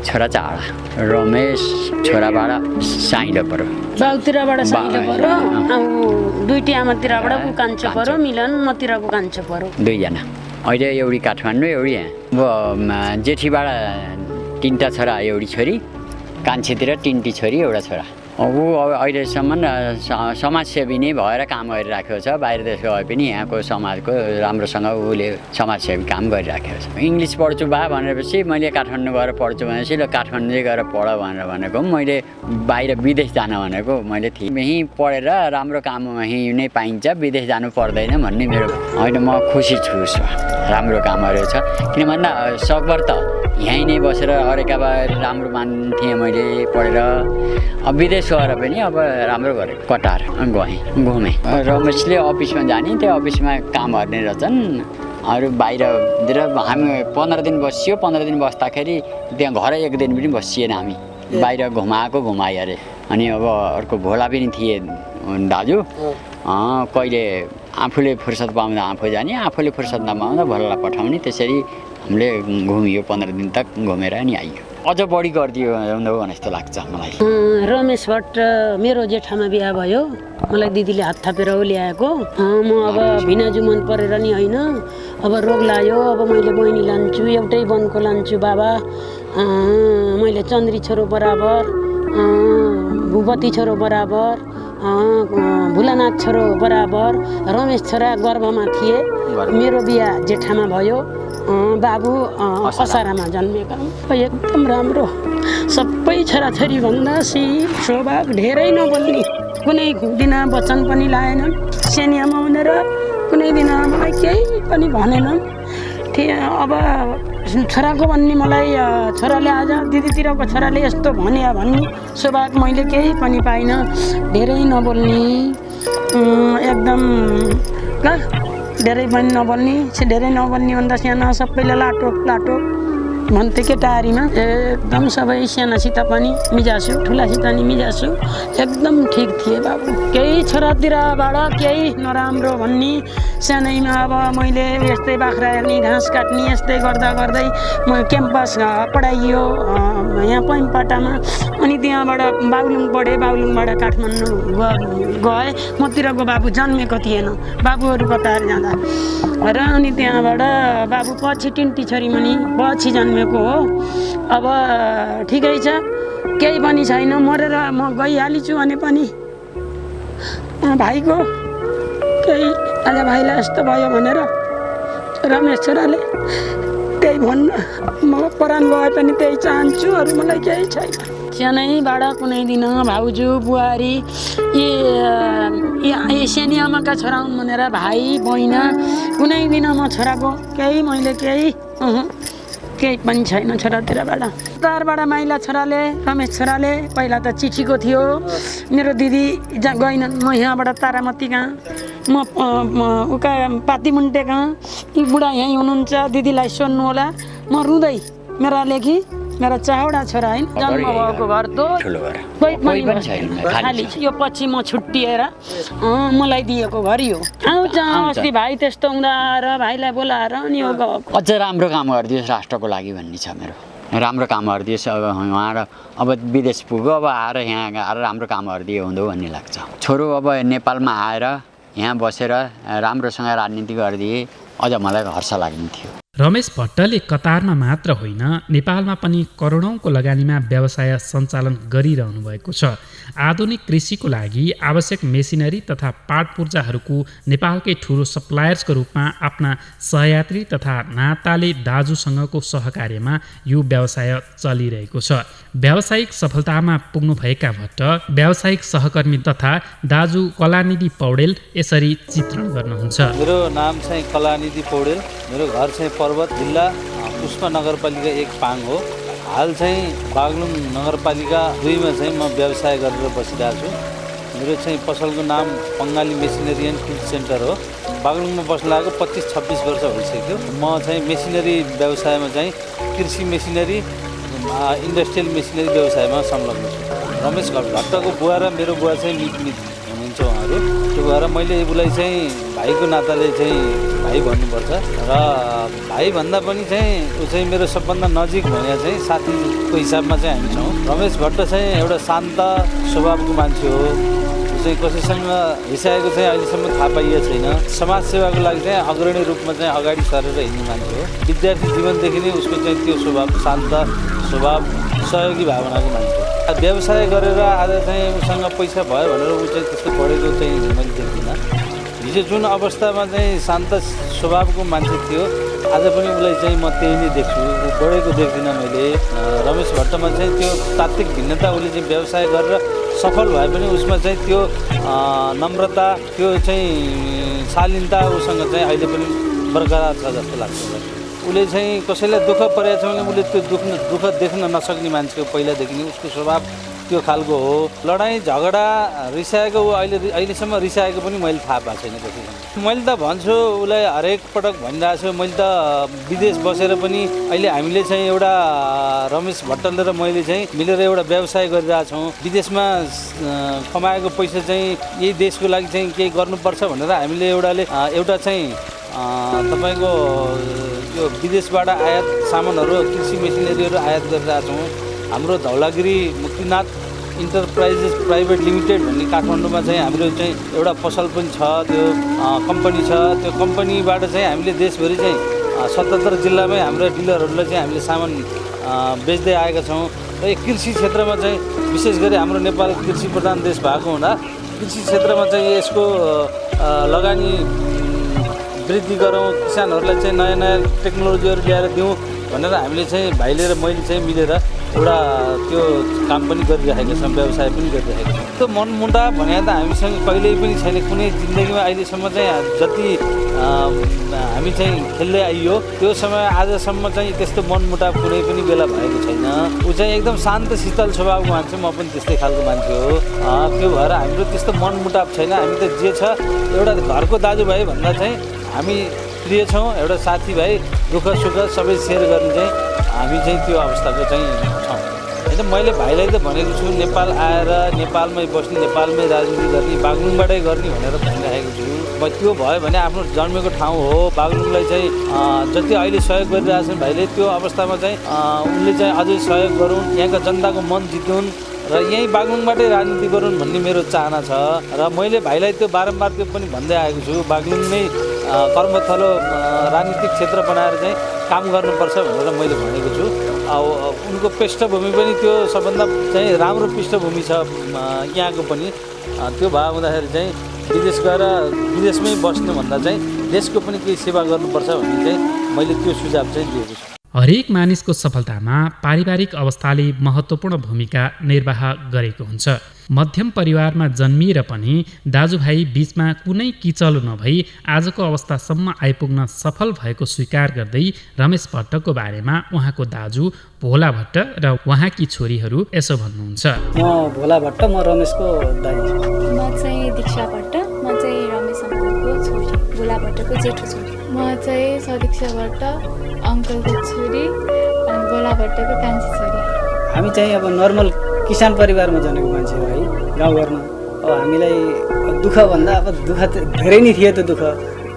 छोरा चाडा, रमेश छोराबाट साइलो पऱ्यो, बाउतिरबाट साइलो पऱ्यो, अब दुईटी आमातिरबाट कान्छो पऱ्यो, मिलन मतिरको कान्छो पऱ्यो, 2 जना। अहिले एउटी काठमाडौँ, एउटी यहाँ। अब जेठीबाट 3टा छोरा, एउटी छोरी, कान्छीतिर 3टी छोरी, एउटा छोरा। ऊ अब अहिलेसम्म समाजसेवी नै भएर काम गरिराखेको छ। बाहिर देश गए पनि यहाँको समाजको राम्रोसँग उसले समाजसेवी काम गरिराखेको छ। इङ्ग्लिस पढ्छु बा भनेपछि मैले काठमाडौँ गएर पढ्छु भनेपछि ल काठमाडौँ गएर पढ भनेर भनेको, मैले बाहिर विदेश जान भनेको मैले थिएँ। यहीँ पढेर राम्रो काम यहीँ नै पाइन्छ, विदेश जानु पर्दैन भन्ने मेरो होइन। म खुसी छु, राम्रो कामहरू छ। किन भन्दा सकभर त यहीँ नै बसेर अरेका भए राम्रो मान्थेँ मैले पढेर। अब विदेश गएर पनि अब राम्रो गरेँ, कटार घुमेँ। रमेशले अफिसमा जाने, त्यो अफिसमा काम गर्ने रहेछन्। अरू बाहिरतिर हामी 15 दिन बसियो। 15 दिन बस्दाखेरि त्यहाँ घर 1 दिन पनि बसिएन हामी, बाहिर घुमाए अरे। अनि अब अर्को भोला पनि थिए दाजु, कहिले आफूले फुर्सद पाउँदा आफू जाने, आफूले फुर्सद नपाउँदा भोलालाई पठाउने, त्यसरी हामीले घुमियो 15 दिन तक घुमेर नि आइयो। अझ बढी गरिदियो भने जस्तो लाग्छ मलाई। रमेश भट्ट मेरो जेठामा बिहा भयो, मलाई दिदीले हात थापेर ल्याएको। म अब भिनाजु मन परेर नि होइन, अब रोग लाग्यो, अब मैले बहिनी लान्छु, एउटै वनको लान्छु बाबा। मैले चन्द्री छोरो बराबर, भूपति छोरो बराबर, भुलानाथ छोरो बराबर, रमेश छोरा गर्भमा थिए। मेरो बिहा जेठामा भयो, बाबु असारामा जन्मेका। एकदम राम्रो, सबै छोराछोरी भन्दा शिव स्वभाव, धेरै नबोल्ने, कुनै दिन वचन पनि लाएन, सेनियामा हुनेर कुनै दिन मलाई केही पनि भनेन। अब छोराको भन्ने मलाई छोराले आज दिदीतिरको छोराले यस्तो भन्ने स्वभाव मैले केही पनि पाइनँ। धेरै नबोल्ने, एकदम धेरै पनि नबोल्ने, धेरै नबोल्ने भन्दा साना सबैले लाटो भन्थे केटारीमा। एकदम सबै सानासित पनि मिजासु, ठुलासित नि मिजासु, एकदम ठिक थिए बाबु। केही छोरातिरबाट केही नराम्रो भन्ने, सानैमा अब मैले यस्तै बाख्रा हेर्ने, घाँस काट्ने, यस्तै गर्दै म क्याम्पस पढाइयो यहाँ पैमपाटामा। अनि त्यहाँबाट बागलुङ पढेँ, बागलुङबाट काठमाडौँ गएँ। मतिरको बाबु जन्मेको थिएन, बाबुहरू कतार जाँदा र अनि त्यहाँबाट बाबु पछि टिन्टी छोरी पनि पछि जन्मेको हो। अब ठिकै छ, केही पनि छैन, मरेर म गइहालिछु भने पनि भाइको केही आज भाइलाई यस्तो भयो भनेर रमेश छोराले त्यही भन्न, म परान गए पनि त्यही चाहन्छु, अरू मलाई केही छैन। सानैबाट कुनै दिन भाउजू बुहारी यी सेनियामाका छोरा हुन् भनेर भाइ बहिना कुनै दिन म छोराको मैले केही पनि छैन छोरातिरबाट। तारबाट माइला छोराले, रमेश छोराले पहिला त चिठीको थियो, मेरो दिदी गएनन्, म यहाँबाट तारामती कहाँ, म उका पातीमुन्टे कहाँ, यी बुढा यहीँ हुनुहुन्छ, दिदीलाई सोध्नु होला। म रुँदै मेरा चारवटा छोरा होइन, जन्म भएको घर त कोही पनि छैन, खाली यो पछि म छुट्टिएर मलाई दिएको घर यो। आउँछ अस्ति भाइ त्यस्तो हुँदा आएर भाइलाई बोलाएर अनि यो गएको। अझ राम्रो काम गरिदियोस् राष्ट्रको लागि भन्ने छ मेरो। राम्रो काम गरिदियोस्। अब उहाँ अब विदेश पुग्यो, अब आएर यहाँ आएर राम्रो काम गरिदियो हुँदो भन्ने लाग्छ। छोरो अब नेपालमा आएर यहाँ बसेर राम्रोसँग राजनीति गरिदिए अझ मलाई हर्ष लाग्ने थियो। रमेश भट्टले कतारमा मात्र होइन, नेपालमा पनि करोडौँको लगानीमा व्यवसाय सञ्चालन गरिरहनु भएको छ। आधुनिक कृषिको लागि आवश्यक मेसिनरी तथा पाट पूर्जाहरूको नेपालकै ठुलो सप्लायर्सको रूपमा आफ्ना सहयात्री तथा नाताले दाजुसँगको सहकार्यमा यो व्यवसाय चलिरहेको छ। व्यावसायिक सफलतामा पुग्नुभएका भट्ट व्यावसायिक सहकर्मी तथा दाजु कलानिधि पौडेल यसरी चित्रण गर्नुहुन्छ। मेरो नाम चाहिँ कलानिधि पौडेल, मेरो घर चाहिँ पर्वत जिल्ला पुष्पा नगरपालिका 1 पाङ हो। हाल चाहिँ बागलुङ नगरपालिका 2 मा चाहिँ म व्यवसाय गरेर बसिरहेको छु। मेरो चाहिँ पसलको नाम Bengali machinery and tool centre हो। बागलुङमा बस्न लागेको 25-26 वर्ष भइसक्यो। म चाहिँ मेसिनरी व्यवसायमा चाहिँ कृषि मेसिनरी, इन्डस्ट्रियल मेसिनरी व्यवसायमा संलग्न छु। रमेश भट्टको बुवा र मेरो बुवा चाहिँ मित हुनुहुन्छ उहाँहरू। त्यो भएर मैले उसलाई चाहिँ भाइको नाताले चाहिँ भाइ भन्नुपर्छ र भाइ भन्दा पनि चाहिँ ऊ चाहिँ मेरो सबभन्दा नजिक भने चाहिँ साथीको हिसाबमा चाहिँ हामी छौँ। रमेश भट्ट चाहिँ एउटा शान्त स्वभावको मान्छे हो। ऊ चाहिँ कसैसँग हिसाएको चाहिँ अहिलेसम्म थाहा पाइएको छैन। समाज सेवाको लागि चाहिँ अग्रणी रूपमा चाहिँ अगाडि सरेर हिँड्ने मान्छे हो। विद्यार्थी जीवनदेखि नै उसको चाहिँ त्यो स्वभाव शान्त स्वभाव, सहयोगी भावनाको मान्छे हो। व्यवसाय गरेर आज चाहिँ उसँग पैसा भयो भनेर ऊ चाहिँ त्यस्तो बढेको चाहिँ मैले देख्दिनँ। हिजो जुन अवस्थामा चाहिँ शान्त स्वभावको मान्छे थियो, आज पनि उसलाई चाहिँ म त्यही नै देख्छु, ऊ बढेको देख्दिनँ मैले। रमेश भट्टमा चाहिँ त्यो तात्विक भिन्नता, उसले चाहिँ व्यवसाय गरेर सफल भए पनि उसमा चाहिँ त्यो नम्रता, त्यो चाहिँ शालीनता उसँग चाहिँ अहिले पनि बरकरार छ जस्तो लाग्छ मलाई। उसले चाहिँ कसैलाई दुःख परेको छ भने उसले त्यो दुःख देख्न नसक्ने मान्छे हो। पहिलादेखि नै उसको स्वभाव त्यो खालको हो। लडाइँ झगडा रिसाएको ऊ अहिलेसम्म रिसाएको पनि मैले थाहा पाएको छैन कसैसँग। मैले त भन्छु उसलाई हरेक पटक भनिरहेको छु, मैले त विदेश बसेर पनि अहिले हामीले चाहिँ एउटा रमेश भट्टले र मैले चाहिँ मिलेर एउटा व्यवसाय गरिरहेछौँ। विदेशमा कमाएको पैसा चाहिँ यही देशको लागि चाहिँ केही गर्नुपर्छ भनेर हामीले एउटा चाहिँ तपाईँको यो विदेशबाट आयात सामानहरू कृषि मेसिनरीहरू आयात गरिरहेछौँ। हाम्रो Dhaulagiri Muktinath enterprises private limited भन्ने काठमाडौँमा चाहिँ हाम्रो चाहिँ एउटा पसल पनि छ, त्यो कम्पनी छ। त्यो कम्पनीबाट चाहिँ हामीले देशभरि चाहिँ 77 जिल्लामै हाम्रो डिलरहरूलाई चाहिँ हामीले सामान बेच्दै आएका छौँ। र यो कृषि क्षेत्रमा चाहिँ विशेष गरी हाम्रो नेपाल कृषि प्रधान देश भएको हुँदा कृषि क्षेत्रमा चाहिँ यसको लगानी वृद्धि गरौँ, किसानहरूलाई चाहिँ नयाँ नयाँ टेक्नोलोजीहरू ल्याएर दिउँ भनेर हामीले चाहिँ भाइले र मैले चाहिँ मिलेर एउटा त्यो काम पनि गरिरहेका छौँ, व्यवसाय पनि गरिरहेका छौँ। त्यो मनमुटाव भने त हामीसँग कहिल्यै पनि छैन। कुनै जिन्दगीमा अहिलेसम्म चाहिँ जति हामी चाहिँ खेल्दै आइयो त्यो समय आजसम्म चाहिँ त्यस्तो मनमुटाव कुनै पनि बेला भएको छैन। ऊ चाहिँ एकदम शान्त शीतल स्वभावको मान्छे, म पनि त्यस्तै खालको मान्छे हो। त्यो भएर हाम्रो त्यस्तो मनमुटाव छैन। हामी त जे छ एउटा घरको दाजुभाइ भन्दा चाहिँ हामी प्रिय छौँ। एउटा साथीभाइ दुःख सुख सबै सेयर गर्ने चाहिँ हामी चाहिँ त्यो अवस्थाको चाहिँ छौँ। होइन, मैले भाइलाई त भनेको छु नेपाल आएर नेपालमै बस्ने, नेपालमै राजनीति गर्ने, बागलुङबाटै गर्ने भनेर भनिरहेको छु। त्यो भयो भने आफ्नो जन्मेको ठाउँ हो। बागलुङलाई चाहिँ जति अहिले सहयोग गरिरहेछन् भाइले, त्यो अवस्थामा चाहिँ उनले चाहिँ अझै सहयोग गरून्, यहाँका जनताको मन जितुन् र यहीँ बागलुङबाटै राजनीति गरून् भन्ने मेरो चाहना छ। र मैले भाइलाई त्यो बारम्बार त्यो पनि भन्दै आएको छु, बागलुङ नै कर्मथलो राजनीतिक क्षेत्र बनाएर चाहिँ काम गर्नुपर्छ भनेर मैले भनेको छु। उनको पृष्ठभूमि पनि त्यो सबभन्दा चाहिँ राम्रो पृष्ठभूमि छ यहाँको पनि। त्यो भए हुँदाखेरि चाहिँ विदेश गएर विदेशमै बस्नुभन्दा चाहिँ देशको पनि केही सेवा गर्नुपर्छ भन्ने चाहिँ मैले त्यो सुझाव चाहिँ दिएको छु। हरेक मानिसको सफलतामा पारिवारिक अवस्थाले महत्त्वपूर्ण भूमिका निर्वाह गरेको हुन्छ। मध्यम परिवारमा जन्मिएर पनि दाजुभाइ बीचमा कुनै किचलो नभई आजको अवस्थासम्म आइपुग्न सफल भएको स्वीकार गर्दै रमेश भट्टको बारेमा उहाँको दाजु भोला भट्ट र उहाँकी छोरीहरू यसो भन्नुहुन्छ। म भोला भट्ट, म रमेशको दाइ। म चाहिँ दीक्षा भट्ट, म चाहिँ रमेश अङ्कलको छोरी, भोला भट्टको जेठो छोरी। म चाहिँ सदीक्षा भट्ट, अङ्कलको छोरी, भोला भट्टको कान्छी छोरी। हामी चाहिँ अब नर्मल किसान परिवारमा जन्मेको मान्छे हो है, गाउँघरमा। अब हामीलाई दुःखभन्दा अब दुःख धेरै नै थियो। त्यो दुःख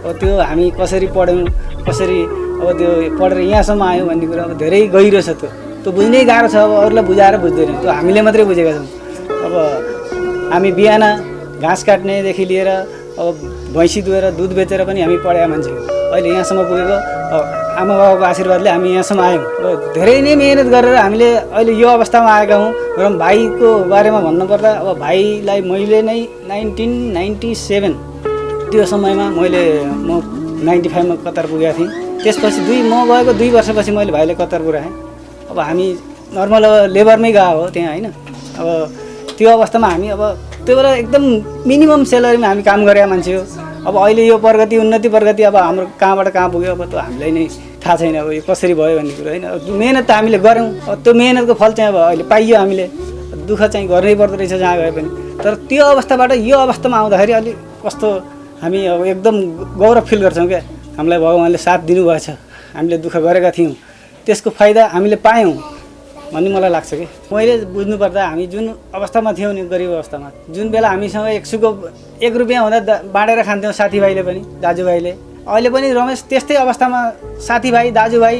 अब त्यो हामी कसरी पढ्यौँ, कसरी अब त्यो पढेर यहाँसम्म आयौँ भन्ने कुरा अब धेरै गहिरो छ। त्यो बुझ्नै गाह्रो छ। अब अरूलाई बुझाएर बुझ्दैन, त्यो हामीले मात्रै बुझेका छौँ। अब हामी बिहान घाँस काट्नेदेखि लिएर अब भैँसी दुहेर दुध बेचेर पनि हामी पढेका मान्छे हो। अहिले यहाँसम्म पुगेको आमा बाबाको आशीर्वादले हामी यहाँसम्म आयौँ। अब धेरै नै मेहनत गरेर हामीले अहिले यो अवस्थामा आएका हौँ। र भाइको बारेमा भन्नुपर्दा अब भाइलाई मैले नै 1997 त्यो समयमा म 95 मा कतार पुगेको थिएँ। त्यसपछि म गएको 2 वर्षपछि मैले भाइले कतार पुऱ्याएँ। अब हामी नर्मल लेबरमै गएको हो त्यहाँ होइन। अब त्यो अवस्थामा हामी अब त्यो बेला एकदम मिनिमम सेलरीमा हामी काम गरेका मान्छे हो। अब अहिले यो उन्नति प्रगति अब हाम्रो कहाँबाट कहाँ पुग्यो अब त्यो हामीलाई नै थाहा छैन। अब यो कसरी भयो भन्ने कुरो होइन। मेहनत त हामीले गऱ्यौँ, त्यो मेहनतको फल चाहिँ अब अहिले पाइयो। हामीले दुःख चाहिँ गर्नै पर्दो रहेछ जहाँ गए पनि। तर त्यो अवस्थाबाट यो अवस्थामा आउँदाखेरि अलिक कस्तो हामी अब एकदम गौरव फिल गर्छौँ क्या। हामीलाई भगवान्ले साथ दिनुभएछ, हामीले दुःख गरेका थियौँ, त्यसको फाइदा हामीले पायौँ भन्ने मलाई लाग्छ कि। मैले बुझ्नुपर्दा हामी जुन अवस्थामा थियौँ नि, गरिब अवस्थामा, जुन बेला हामीसँग 1 रुपियाँ हुँदा बाँडेर खान्थ्यौँ साथीभाइले पनि, दाजुभाइले। अहिले पनि रमेश त्यस्तै अवस्थामा साथीभाइ दाजुभाइ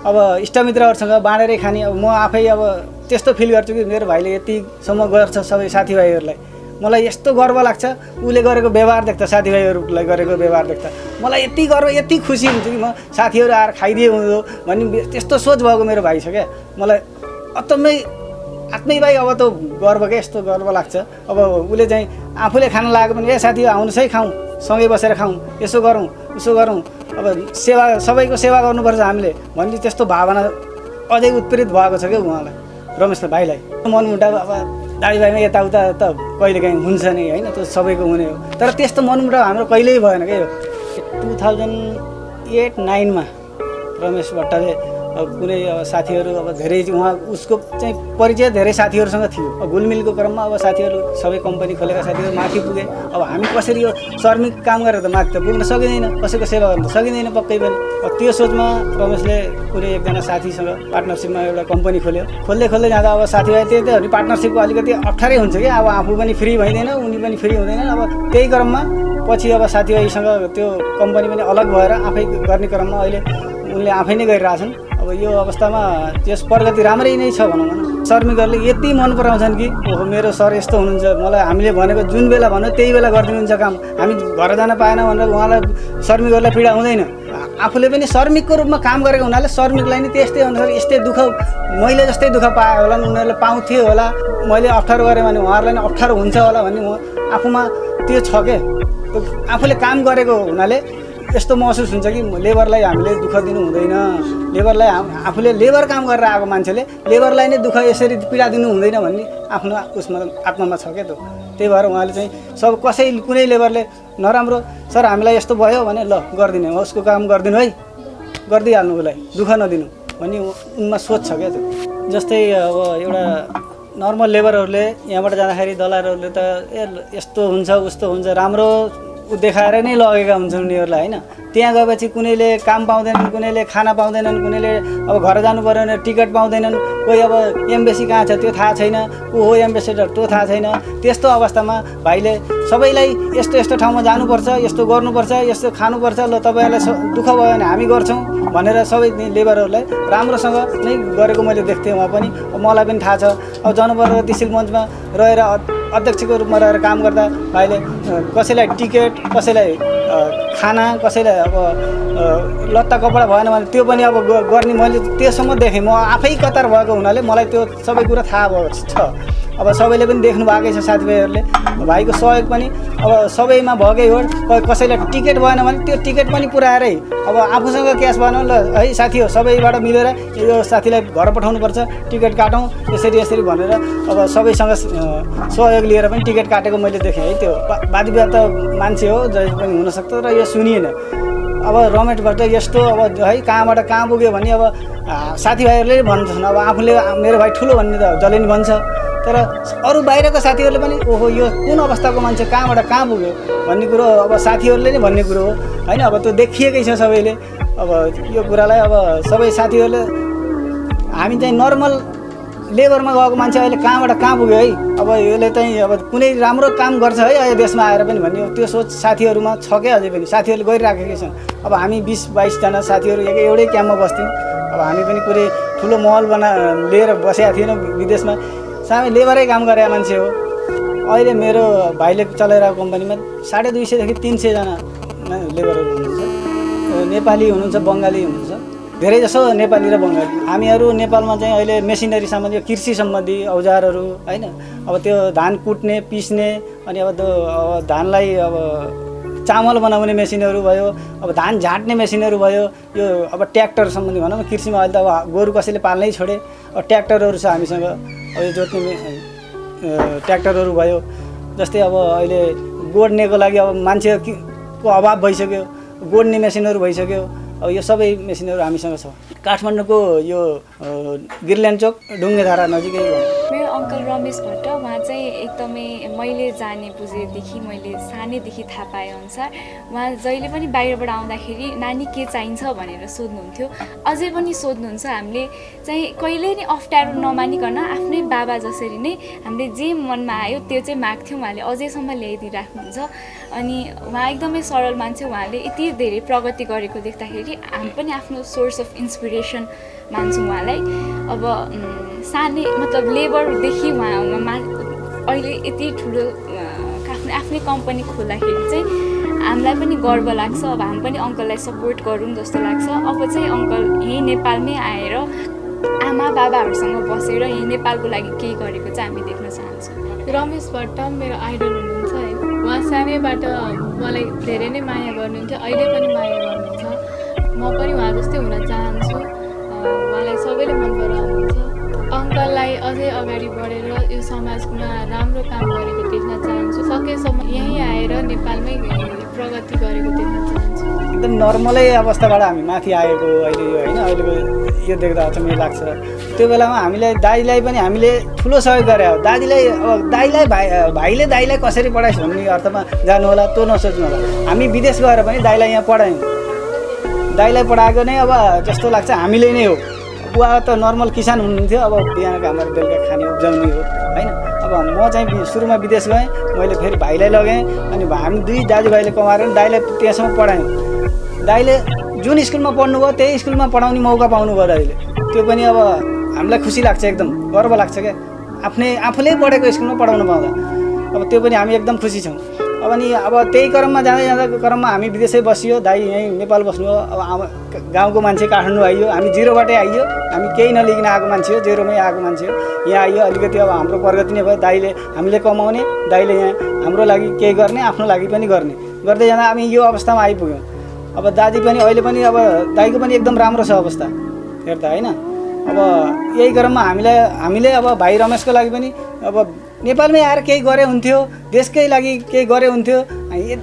अब इष्टमित्रहरूसँग बाँडेरै खाने। अब म आफै अब त्यस्तो फिल गर्छु कि मेरो भाइले यतिसम्म गर्छ सबै साथीभाइहरूलाई। मलाई यस्तो गर्व लाग्छ उसले गरेको व्यवहार देख्दा, साथीभाइहरूलाई गरेको व्यवहार देख्दा मलाई यति गर्व, यति खुसी हुन्छु कि म साथीहरू आएर खाइदिए हुँदो भन्ने त्यस्तो सोच भएको मेरो भाइ छ क्या। मलाई अत्तमै आफ्नै भाइ अब त गर्व क्या, यस्तो गर्व लाग्छ। अब उसले चाहिँ आफूले खाना लागेको पनि साथी आउनुहोस् है खाउँ, सँगै बसेर खाउँ, यसो गरौँ उसो गरौँ, अब सेवा सबैको सेवा गर्नुपर्छ हामीले भन्ने त्यस्तो भावना अझै उत्प्रेरित भएको छ क्या उहाँलाई, रमेशलाई भाइलाई। मनमुटाव अब दाजुभाइमा यताउता त कहिलेकाहीँ हुन्छ नि होइन, त्यो सबैको हुने हो। तर त्यस्तो मनमुटाव हाम्रो कहिल्यै भएन क्या। यो 2008-09 मा रमेश भट्टले कुनै साथीहरू अब धेरै उहाँ उसको चाहिँ परिचय धेरै साथीहरूसँग थियो। घुलमिलको क्रममा अब साथीहरू सबै कम्पनी खोलेका साथीहरू माथि पुगे। अब हामी कसरी यो श्रमिक काम गरेर त माथि त पुग्न सकिँदैन, कसैको सेवा गर्न त सकिँदैन पक्कै पनि। त्यो सोचमा रमेशले कुनै एकजना साथीसँग पार्टनरसिपमा एउटा कम्पनी खोल्यो। खोल्दै जाँदा अब साथीभाइ त्यही पार्टनरसिपको अलिकति अप्ठ्यारै हुन्छ कि अब आफू पनि फ्री भइँदैन, उनी पनि फ्री हुँदैन। अब त्यही क्रममा पछि अब साथीभाइसँग त्यो कम्पनी पनि अलग भएर आफै गर्ने क्रममा अहिले उनले आफै नै गरिरहेछन्। अब यो अवस्थामा त्यस प्रगति राम्रै नै छ भनौँ न। श्रमिकहरूले यति मन पराउँछन् कि ओहो मेरो सर यस्तो हुनुहुन्छ, मलाई हामीले भनेको जुन बेला भन्यो त्यही बेला गरिदिनुहुन्छ काम, हामी घर जान पाएन भनेर उहाँलाई श्रमिकहरूलाई पीडा हुँदैन। आफूले पनि श्रमिकको रूपमा काम गरेको हुनाले श्रमिकलाई नि त्यस्तै अनुसार यस्तै दुःख मैले जस्तै दुःख पाएँ होला, उनीहरूले पाउँथ्यो होला, मैले अप्ठ्यारो गरेँ भने उहाँहरूलाई नि अप्ठ्यारो हुन्छ होला भन्ने आफूमा त्यो छ के। आफूले काम गरेको हुनाले यस्तो महसुस हुन्छ कि लेबरलाई हामीले दुःख दिनु हुँदैन, लेबरलाई आफूले लेबर काम गरेर आएको मान्छेले लेबरलाई नै दुःख यसरी पीडा दिनु हुँदैन भन्ने आफ्नो उसमा आत्मामा छ क्या। त्यही भएर उहाँले चाहिँ सब कुनै लेबरले नराम्रो सर हामीलाई यस्तो भयो भने ल गरिदिने उसको काम गरिदिनु है, गरिदिइहाल्नु उसलाई दुःख नदिनु भन्ने उनमा सोच छ क्या। त्यो जस्तै अब एउटा नर्मल लेबरहरूले यहाँबाट जाँदाखेरि दलालहरूले त यस्तो हुन्छ उस्तो हुन्छ राम्रो देखाएर नै लगेका हुन्छन् उनीहरूलाई होइन। त्यहाँ गएपछि कुनैले काम पाउँदैनन्, कुनैले खाना पाउँदैनन्, कुनैले अब घर जानु पऱ्यो भने टिकट पाउँदैनन्, कोही अब एम्बेसी कहाँ छ त्यो थाहा छैन, को हो एम्बेसेडर त्यो थाहा छैन। त्यस्तो अवस्थामा भाइले सबैलाई यस्तो यस्तो ठाउँमा जानुपर्छ, यस्तो गर्नुपर्छ, यस्तो खानुपर्छ, ल तपाईँहरूलाई दुःख भयो भने हामी गर्छौँ भनेर सबै लेबरहरूलाई राम्रोसँग नै गरेको मैले देख्थेँ। उहाँ पनि मलाई पनि थाहा छ। अब जनप्रगतिशील मञ्चमा रहेर अध्यक्षको रूपमा रहेर काम गर्दा भाइले कसैलाई टिकट, कसैलाई खाना, कसैलाई अब लत्ता कपडा भएन भने त्यो पनि अब गर्ने मैले त्योसम्म देखेँ। म आफै कतार भएको हुनाले मलाई त्यो सबै कुरा थाहा भएको छ। अब सबैले पनि देख्नु भएकै छ साथीभाइहरूले भाइको सहयोग पनि अब सबैमा भएकै हो। कसैलाई टिकट भएन भने त्यो टिकट पनि पुऱ्याएरै अब आफूसँग क्यास भएन ल है साथी हो सबैबाट मिलेर यो साथीलाई घर पठाउनुपर्छ, टिकट काटौँ यसरी भनेर अब सबैसँग सहयोग लिएर पनि टिकट काटेको मैले देखेँ है। त्यो वादविवाद त मान्छे हो जहिले पनि हुनसक्छ र यो सुनिएन। अब रमेशबाट यस्तो अब है कहाँबाट कहाँ पुग्यो भने अब साथीभाइहरूले भन्छन्, अब आफूले मेरो भाइ ठुलो भन्ने त जसले नि भन्छ, तर अरू बाहिरको साथीहरूले पनि ओहो यो कुन अवस्थाको मान्छे कहाँबाट कहाँ पुग्यो भन्ने कुरो अब साथीहरूले नै भन्ने कुरो हो होइन। अब त्यो देखिएकै छ सबैले। अब यो कुरालाई अब सबै साथीहरूले हामी चाहिँ नर्मल लेबरमा गएको मान्छे अहिले कहाँबाट कहाँ पुग्यो है, अब यसले चाहिँ अब कुनै राम्रो काम गर्छ है अहिले देशमा आएर पनि भन्ने त्यो सोच साथीहरूमा छ क्या। अझै पनि साथीहरूले गरिराखेकै छन्। अब हामी 20-22जना साथीहरू एउटै क्याम्पमा बस्थ्यौँ। अब हामी पनि कुनै ठुलो महल लिएर बसेका थिएनौँ विदेशमा, सामै लेबरै काम गरेका मान्छे हो। अहिले मेरो भाइले चलाइरहेको कम्पनीमा 250 देखि 300जना लेबरहरू हुनुहुन्छ। नेपाली हुनुहुन्छ, बङ्गाली हुनुहुन्छ, धेरै जसो नेपाली र बङ्गाली। हामीहरू नेपालमा चाहिँ अहिले मेसिनरी सम्बन्धी कृषि सम्बन्धी औजारहरू होइन, अब त्यो धान कुट्ने पिस्ने अनि अब धानलाई अब चामल बनाउने मेसिनहरू भयो, अब धान झाँट्ने मेसिनहरू भयो, यो अब ट्र्याक्टर सम्बन्धी भनौँ न कृषिमा अहिले त अब गोरु कसैले पाल्नै छोडे, अब ट्र्याक्टरहरू छ हामीसँग। अब यो जोत्ने ट्र्याक्टरहरू भयो, जस्तै अब अहिले गोड्नेको लागि अब मान्छेको अभाव भइसक्यो, गोड्ने मेसिनहरू भइसक्यो। अब यो सबै मेसिनहरू हामीसँग छ। काठमाडौँको यो गिरल्यान्ड चोक ढुङ्गेधारा नजिकै हो। मेरो अङ्कल रमेश भट्ट, उहाँ चाहिँ एकदमै मैले जाने बुझेदेखि मैले सानैदेखि थाहा पाएअनुसार उहाँ जहिले पनि बाहिरबाट आउँदाखेरि नानी के चाहिन्छ भनेर सोध्नुहुन्थ्यो, अझै पनि सोध्नुहुन्छ। हामीले चाहिँ कहिले नै अप्ठ्यारो नमानिकन आफ्नै बाबा जसरी नै हामीले जे मनमा आयो त्यो चाहिँ माग्थ्यौँ, उहाँले अझैसम्म ल्याइदिइराख्नुहुन्छ। अनि उहाँ एकदमै सरल मान्छे, उहाँले यति धेरै प्रगति गरेको देख्दाखेरि हामी पनि आफ्नो सोर्स अफ इन्सपिरेसन मान्छौँ उहाँलाई। अब सानै मतलब लेबरदेखि उहाँ अहिले यति ठुलो आफ्नै कम्पनी खोल्दाखेरि चाहिँ हामीलाई पनि गर्व लाग्छ। अब हामी पनि अङ्कललाई सपोर्ट गरौँ जस्तो लाग्छ। अब चाहिँ अङ्कल यहीँ नेपालमै आएर आमा बाबाहरूसँग बसेर यहीँ नेपालको लागि केही गरेको चाहिँ हामी देख्न चाहन्छौँ। रमेश भट्ट मेरो आइडल हुनुहुन्छ है। उहाँ सानैबाट मलाई धेरै नै माया गर्नुहुन्थ्यो, अहिले पनि माया गर्नुहुन्छ। म पनि उहाँ जस्तै हुन चाहन्छु। उहाँलाई सबैले मन पराउनुहुन्छ। अङ्कललाई अझै अगाडि बढेर यो समाजमा राम्रो काम गरेको देख्न चाहन्छु। सकेसम्म यहीँ आएर नेपालमै प्रगति गरेको देख्न चाहन्छु। एकदम नर्मलै अवस्थाबाट हामी माथि आएको अहिले यो होइन, अहिलेको यो देख्दा अचम्मै लाग्छ। त्यो बेलामा हामीलाई दाइलाई पनि हामीले ठुलो सहयोग गरे हो। दाजुलाई अब दाइलाई भाइले दाइलाई कसरी पढाइस् भन्ने अर्थमा जानु होला, त्यो नसोच्नु होला। हामी विदेश गएर पनि दाइलाई यहाँ पढायौँ। दाइलाई पढाएको नै अब जस्तो लाग्छ हामीले नै हो। बुवा त नर्मल किसान हुनुहुन्थ्यो, अब बिहान कामहरू बेलुका खाने उब्जाउने हो होइन। अब म चाहिँ सुरुमा विदेश गएँ, मैले फेरि भाइलाई लगेँ, अनि हामी दुई दाजुभाइले कमाएर दाइलाई त्यहाँसम्म पढायौँ। दाइले जुन स्कुलमा पढ्नुभयो त्यही स्कुलमा पढाउने मौका पाउनुभयो दाइले। त्यो पनि अब हामीलाई खुसी लाग्छ, एकदम गर्व लाग्छ क्या, आफूले पढेको स्कुलमा पढाउनु पाउँदा। अब त्यो पनि हामी एकदम खुसी छौँ। अब नि अब त्यही क्रममा जाँदा क्रममा हामी विदेशै बसियो, दाइ यहीँ नेपाल बस्नु हो। अब गाउँको मान्छे काठमाडौँ आइयो, हामी जिरोबाटै आइयो, हामी केही नलिकन आएको मान्छे हो, जेरोमै आएको मान्छे हो। यहाँ आइयो, अलिकति अब हाम्रो प्रगति नै भयो। दाइले हामीले कमाउने, दाइले यहाँ हाम्रो लागि केही गर्ने, आफ्नो लागि पनि गर्ने गर्दै जाँदा हामी यो अवस्थामा आइपुग्यौँ। अब दाजु पनि अहिले पनि अब दाइको पनि एकदम राम्रो छ अवस्था हेर्दा होइन। अब यही क्रममा हामीले अब भाइ रमेशको लागि पनि अब नेपालमै आएर केही गरे हुन्थ्यो, देशकै लागि केही गरे हुन्थ्यो,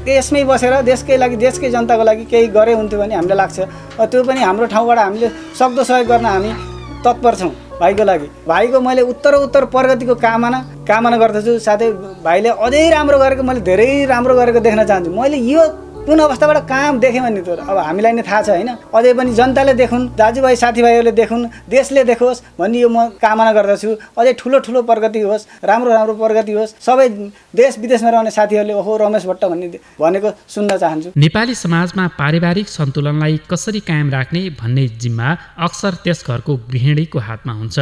देशमै बसेर देशकै लागि, देशकै जनताको लागि केही गरे हुन्थ्यो भन्ने हामीलाई लाग्छ। त्यो पनि हाम्रो ठाउँबाट हामीले सक्दो सहयोग गर्न हामी तत्पर छौँ भाइको लागि। भाइको मैले उत्तर प्रगतिको कामना गर्दछु। साथै भाइले अझै राम्रो गरेको, मैले धेरै राम्रो गरेको देख्न चाहन्छु। मैले यो कुन अवस्थाबाट कहाँ देखेँ भन्ने त अब हामीलाई नै थाहा छ होइन। अझै पनि जनताले देखुन्, दाजुभाइ साथीभाइहरूले देखुन्, देशले देखोस् भन्ने यो म कामना गर्दछु। अझै ठुलो प्रगति होस्, राम्रो प्रगति होस्। सबै देश विदेशमा रहने साथीहरूले ओहो रमेश भट्ट भनेको सुन्न चाहन्छु। नेपाली समाजमा पारिवारिक सन्तुलनलाई कसरी कायम राख्ने भन्ने जिम्मा अक्सर त्यस घरको गृहिणीको हातमा हुन्छ।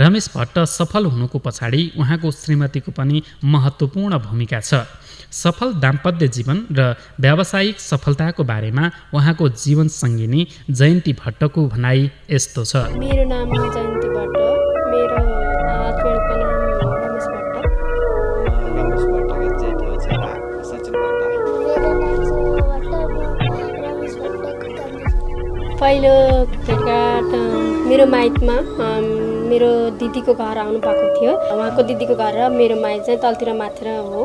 रमेश भट्ट सफल हुनुको पछाडि उहाँको श्रीमतीको पनि महत्त्वपूर्ण भूमिका छ। सफल दाम्पत्य जीवन र व्यावसायिक सफलताको बारेमा उहाँको जीवन सङ्गिनी जयन्ती भट्टको भनाइ यस्तो छ। मेरो नाम जयन्ती भट्ट, मेरो हस्बेन्डको नाम रमेश भट्ट। रमेश भट्टको जेठो छोरा सचिन भट्ट। मेरो नाम रमेश भट्ट। पहिलो भेटघाट मेरो माइतमा मेरो दिदीको घर आउनु भएको थियो। उहाँको दिदीको घर र मेरो माइत चाहिँ तलतिर माथि हो,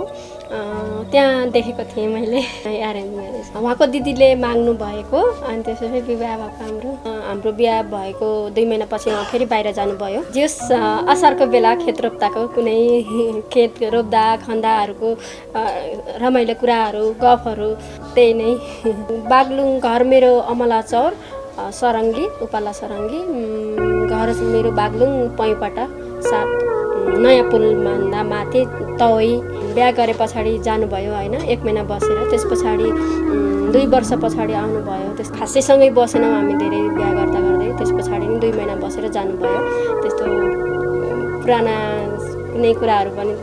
त्यहाँ देखेको थिएँ मैले एरेन्ज म्यारेज। उहाँको दिदीले माग्नु भएको, अनि त्यसपछि विवाह भएको हाम्रो बिहा भएको 2 महिनापछि उहाँ फेरि बाहिर जानुभयो। जस असारको बेला खेत रोप्दाको कुनै खेत रोप्दा खन्दाहरूको रमाइलो कुराहरू गफहरू त्यही नै। बागलुङ घर मेरो अमला चौर सरङ्गी, उपाला सरङ्गी। घर मेरो बागलुङ पैँपटा 7 नयाँ पुलभन्दा माथि तवै। बिहा गरे पछाडि जानुभयो होइन, 1 महिना बसेर। त्यस पछाडि 2 वर्ष पछाडि आउनुभयो। त्यस खासैसँगै बसेनौँ हामी धेरै बिहा गर्दा गर्दै। त्यस पछाडि 2 महिना बसेर जानुभयो। त्यस्तो पुराना कुनै कुराहरू पनि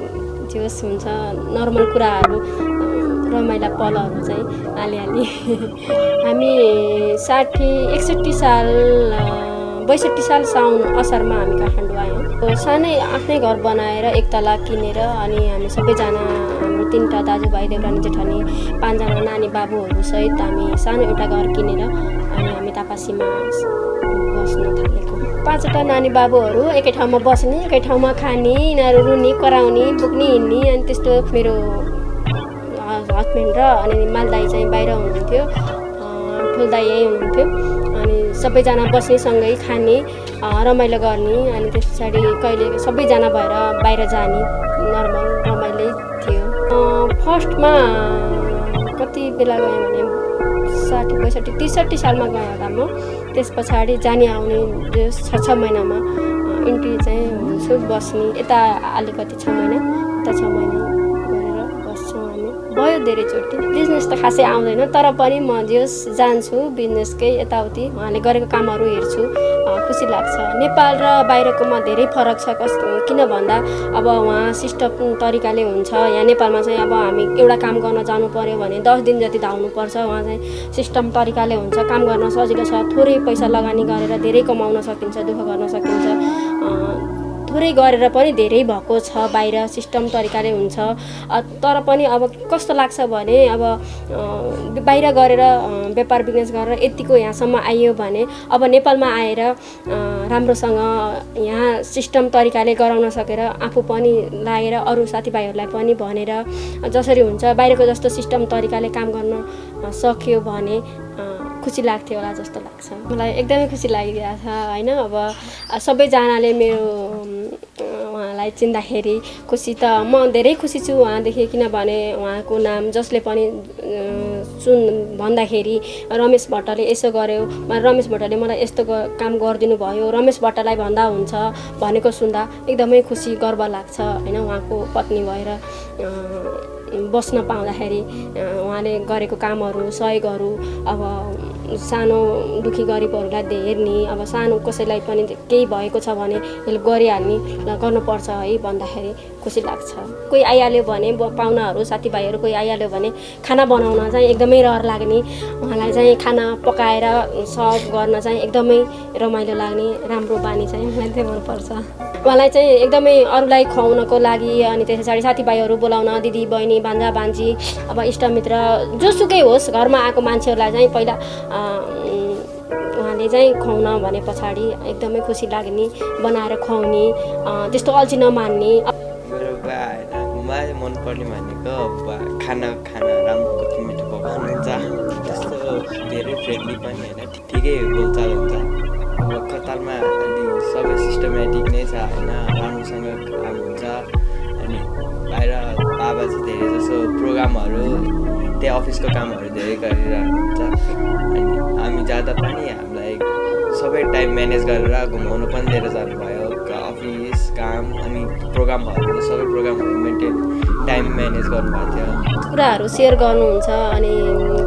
जोस् हुन्छ, नर्मल कुराहरू, रमाइला पलहरू चाहिँ अलिअलि। हामी 61 साल 62 साल साउन असारमा हामी काठमाडौँ आयौँ। सानै आफ्नै घर बनाएर 1 तला किनेर, अनि हामी सबैजना हाम्रो 3टा दाजुभाइ देउरानी जेठानी 5 जना नानी बाबुहरू सहित हामी सानो एउटा घर किनेर अनि हामी तापासीमा बस्न थालेको। 5वटा नानी बाबुहरू एकै ठाउँमा बस्ने, एकै ठाउँमा खाने, यिनीहरू रुने कराउने बोक्ने हिँड्ने। अनि त्यस्तो मेरो हस्बेन्ड र अनि मालदाई चाहिँ बाहिर हुनुहुन्थ्यो, ठुल्दाई यहीँ हुनुहुन्थ्यो। अनि सबैजना बस्नेसँगै खाने, रमाइलो गर्ने। अनि त्यस पछाडि कहिले सबैजना भएर बाहिर जाने, नर्मल रमाइलो थियो। फर्स्टमा कति बेला गएँ भने 60 62 63 सालमा गएँ होला म। त्यस पछाडि जाने आउने 6 महिनामा इन्ट्री चाहिँ हुन्छु, बस्ने। यता अलिकति 6 महिना, उता 6 महिना गरेर बस्छौँ हामी। भयो धेरैचोटि। बिजनेस त खासै आउँदैन, तर पनि म जस जान्छु बिजनेसकै यताउति उहाँले गरेको कामहरू हेर्छु, खुसी लाग्छ। नेपाल र बाहिरकोमा धेरै फरक छ। किन भन्दा अब उहाँ सिस्टम तरिकाले हुन्छ। यहाँ नेपालमा चाहिँ अब हामी एउटा काम गर्न जानु पर्यो भने 10 दिन जति धाउनुपर्छ। उहाँ चाहिँ सिस्टम तरिकाले हुन्छ, काम गर्न सजिलो छ। थोरै पैसा लगानी गरेर धेरै कमाउन सकिन्छ, दुःख गर्न सकिन्छ। थोरै गरेर पनि धेरै भएको छ बाहिर सिस्टम तरिकाले हुन्छ तर पनि अब कस्तो लाग्छ भने अब बाहिर गरेर व्यापार बिजनेस गरेर यतिको यहाँसम्म आइयो भने अब नेपालमा आएर राम्रोसँग यहाँ सिस्टम तरिकाले गराउन सकेर आफू पनि लागेर अरू साथीभाइहरूलाई पनि भनेर जसरी हुन्छ बाहिरको जस्तो सिस्टम तरिकाले काम गर्न सक्यो भने खुसी लाग्थ्यो होला जस्तो लाग्छ मलाई एकदमै खुसी लागिरहेको छ हैन अब सबैजनाले मेरो उहाँलाई चिन्दाखेरि खुसी त म धेरै खुसी छु उहाँदेखि किनभने उहाँको नाम जसले पनि भन्दाखेरि रमेश भट्टले यसो गर्यो रमेश भट्टले मलाई यस्तो काम गरिदिनु भयो रमेश भट्टलाई भन्दा हुन्छ भनेको सुन्दा एकदमै खुसी गर्व लाग्छ हैन उहाँको पत्नी भएर बस्न पाउँदाखेरि उहाँले गरेको कामहरू सहयोगहरू अब सानो दुखी गरिबहरूलाई हेर्ने अब सानो कसैलाई पनि केही भएको छ भने हेल्प गरिहाल्ने गर्नुपर्छ है भन्दाखेरि खुसी लाग्छ कोही आइहाल्यो भने पाहुनाहरू साथीभाइहरू कोही आइहाल्यो भने खाना बनाउन चाहिँ एकदमै रहर लाग्ने उहाँलाई चाहिँ खाना पकाएर सर्भ गर्न चाहिँ एकदमै रमाइलो लाग्ने राम्रो बानी चाहिँ मलाई चाहिँ मनपर्छ उहाँलाई चाहिँ एकदमै अरूलाई खुवाउनको लागि अनि त्यस पछाडि साथीभाइहरू बोलाउन दिदी बहिनी भान्जा भान्जी अब इष्टमित्र जोसुकै होस् घरमा आएको मान्छेहरूलाई चाहिँ पहिला उहाँले चाहिँ खुवाउन भने पछाडि एकदमै खुसी लाग्ने बनाएर खुवाउने त्यस्तो अल्छी नमान्ने मेरो बा होइन मलाई मनपर्ने भनेको खाना राम्रो कति मिठो पकाउनुहुन्छ त्यस्तो धेरै फ्रेन्डली पनि होइन ठिकै बोलचाल हुन्छ अब कतारमा अलि सबै सिस्टमेटिक नै छ होइन राम्रोसँग काम हुन्छ अनि बाहिर बाबा चाहिँ धेरै जसो प्रोग्रामहरू त्यही अफिसको कामहरू धेरै गरिरहनुहुन्छ अनि हामी जाँदा पनि हामीलाई सबै टाइम म्यानेज गरेर घुमाउनु पनि लिएर जानुभयो अफिस काम अनि प्रोग्रामहरू सबै प्रोग्रामहरू मेन्टेन टाइम म्यानेज गर्नुभएको थियो कुराहरू सेयर गर्नुहुन्छ अनि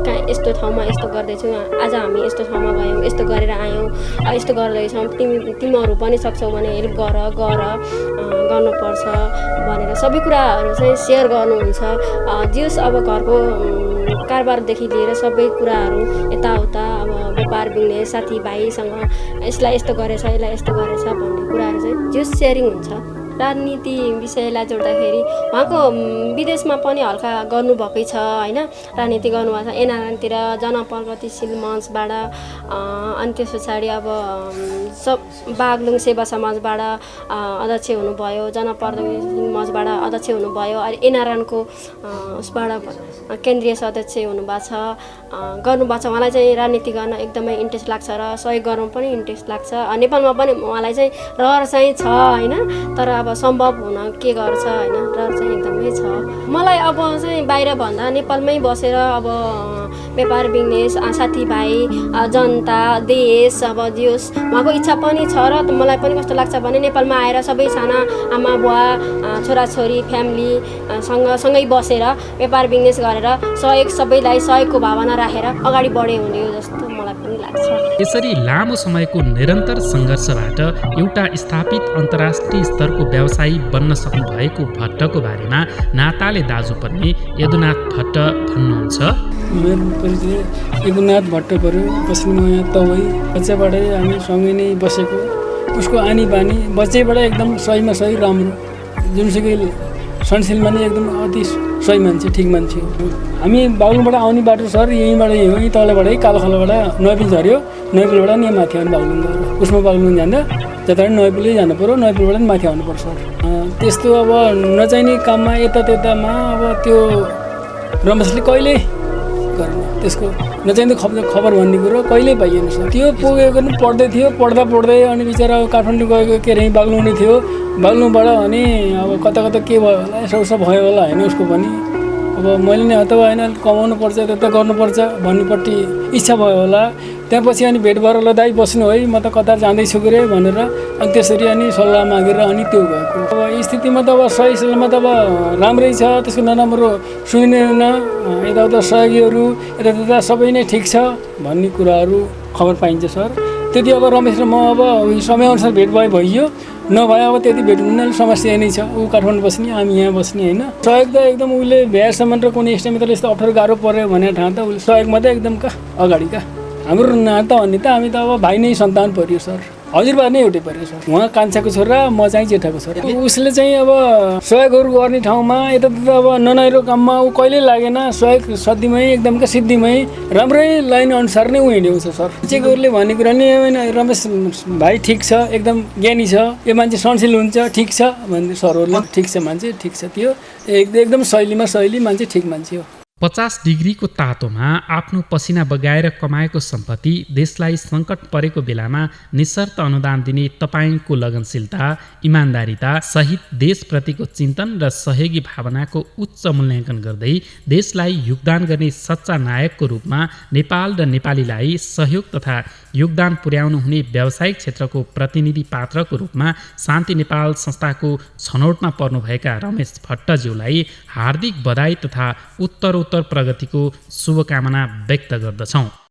कहाँ यस्तो ठाउँमा यस्तो गर्दैछौँ आज हामी यस्तो ठाउँमा गयौँ यस्तो गरेर आयौँ यस्तो गर्दैछौँ तिमीहरू पनि सक्छौ भने हेल्प गर्नुपर्छ भनेर सबै कुराहरू चाहिँ सेयर गर्नुहुन्छ जस अब घरको कारोबारदेखि लिएर सबै कुराहरू यताउता अब व्यापार बिजनेस साथीभाइसँग यसलाई यस्तो गरेछ यसलाई यस्तो गरेछ भन्ने कुराहरू चाहिँ जो सेयरिङ हुन्छ राजनीति विषयलाई जोड्दाखेरि उहाँको विदेशमा पनि हल्का गर्नुभएकै छ होइन राजनीति गर्नुभएको छ एनआरएनतिर जनप्रगतिशील मञ्चबाट अनि त्यस पछाडि अब बागलुङ सेवा समाजबाट अध्यक्ष हुनुभयो जनप्रगतिशील मञ्चबाट अध्यक्ष हुनुभयो अहिले एनआरएनको उसबाट केन्द्रीय सदस्य हुनुभएको छ गर्नुभएको छ उहाँलाई चाहिँ राजनीति गर्न एकदमै इन्ट्रेस्ट लाग्छ र सहयोग गर्न पनि इन्ट्रेस्ट लाग्छ नेपालमा पनि उहाँलाई चाहिँ रहर चाहिँ छ होइन तर अब सम्भव हुन के गर्छ होइन रहर चाहिँ एकदमै छ मलाई अब चाहिँ बाहिर भन्दा नेपालमै बसेर अब व्यापार बिजनेस साथीभाइ जनता देश अब जोस् उहाँको इच्छा पनि छ र मलाई पनि कस्तो लाग्छ भने नेपालमा आएर सबै साना आमा बुवा छोराछोरी फ्यामिली सँगै बसेर व्यापार बिजनेस गरेर सहयोग सबैलाई सहयोगको भावना राखेर अगाडि बढे हुने हो जस्तो मलाई पनि लाग्छ यसरी लामो समयको निरन्तर सङ्घर्षबाट एउटा स्थापित अन्तर्राष्ट्रिय स्तरको व्यवसायी बन्न सक्नु भएको भट्टको बारेमा नाताले दाजु पर्ने यदुनाथ भट्ट भन्नुहुन्छ मेरो परिचय यदुनाथ भट्ट पऱ्यो बस्ने म यहाँ तवै बच्चाबाटै हामी सँगै नै बसेको उसको आनी बानी बच्चैबाट एकदम सहीमा सही राम्रो जुनसुकै सनसिलमा नै एकदम अति सही मान्छे ठिक मान्छे हामी बागलुङबाट आउने बाटो सर यहीँबाट यहीँ तलबाटै कालोखालोबाट नैपुल झऱ्यो नैपुलबाट नि माथि आउने बागलुङ गएर उसमा बागलुङ जाँदा जता नैपुलै जानु पऱ्यो नैपुलबाट नि माथि आउनुपर्छ त्यस्तो अब नचाहिने काममा यतात्यतामा अब त्यो रमेशले कहिले गरेन त्यसको नचाहिँदो खबर भन्ने कुरो कहिल्यै पाइएन सर त्यो पुगेको पनि पढ्दै थियो पढ्दै अनि बिचरा काठमाडौँ गएको के अरे बागलुङ नै थियो बागलुङबाट अनि अब कता के भयो होला यसो भयो होला होइन उसको पनि अब मैले नै अथवा होइन कमाउनु पर्छ त्यता गर्नुपर्छ भन्नेपट्टि इच्छा भयो होला त्यहाँपछि अनि भेट भएर ल दाइ बस्नु है म त कतार जाँदैछु के अरे भनेर अनि त्यसरी अनि सल्लाह मागेर अनि त्यो भएको अब स्थितिमा त अब सही सल्लाहमा त अब राम्रै छ त्यसको नराम्रो सुनिँदैन यताउता सहयोगीहरू यताउता सबै नै ठिक छ भन्ने कुराहरू खबर पाइन्छ सर त्यति अब रमेश र म अब समयअनुसार भेट भइयो नभए अब त्यति भेट हुने समस्या नै छ ऊ काठमाडौँ बस्ने हामी यहाँ बस्ने होइन सहयोग त एकदम उसले भ्याएसम्म र कुनै इष्टमित्र यस्तो अप्ठ्यारो गाह्रो पऱ्यो भने ठाउँ त उसले सहयोगमा त एकदम अगाडि हाम्रो नाता भन्ने त हामी त अब भाइ नै सन्तान पऱ्यो सर हजुरबा नै एउटै पऱ्यो सर। उहाँ कान्छाको छोरा, म चाहिँ जेठाको छोरा। उसले चाहिँ अब सहयोगहरू गर्ने ठाउँमा यताउता अब ननाइरो काममा ऊ कहिल्यै लागेन। सहयोग सद्धीमै एकदमका सिद्धिमै राम्रै लाइन अनुसार नै ऊ हिँडेको छ सर। शिक्षकहरूले भनेको कुरा नि होइन, रमेश भाइ ठिक छ, एकदम ज्ञानी छ, यो मान्छे सहनशील हुन्छ, ठिक छ भन्ने सरहरूले ठिक छ मान्छे, ठिक छ, त्यो एकदम शैलीमा शैली मान्छे, ठिक मान्छे हो। 50 डिग्रीको तातोमा आफ्नो पसिना बगाएर कमाएको सम्पत्ति देशलाई सङ्कट परेको बेलामा निशर्त अनुदान दिने तपाईँको लगनशीलता, इमान्दारिता सहित देशप्रतिको चिन्तन र सहयोगी भावनाको उच्च मूल्याङ्कन गर्दै देशलाई योगदान गर्ने सच्चा नायकको रूपमा नेपाल र नेपालीलाई सहयोग तथा योगदान पुर्याउनु हुने व्यावसायिक क्षेत्रको प्रतिनिधि पात्रको रूपमा शान्ति नेपाल संस्थाको छनौटमा पर्नुभएका रमेश भट्टज्यूलाई हार्दिक बधाई तथा उत्तरोत्तर प्रगतिको शुभकामना व्यक्त गर्दछौँ।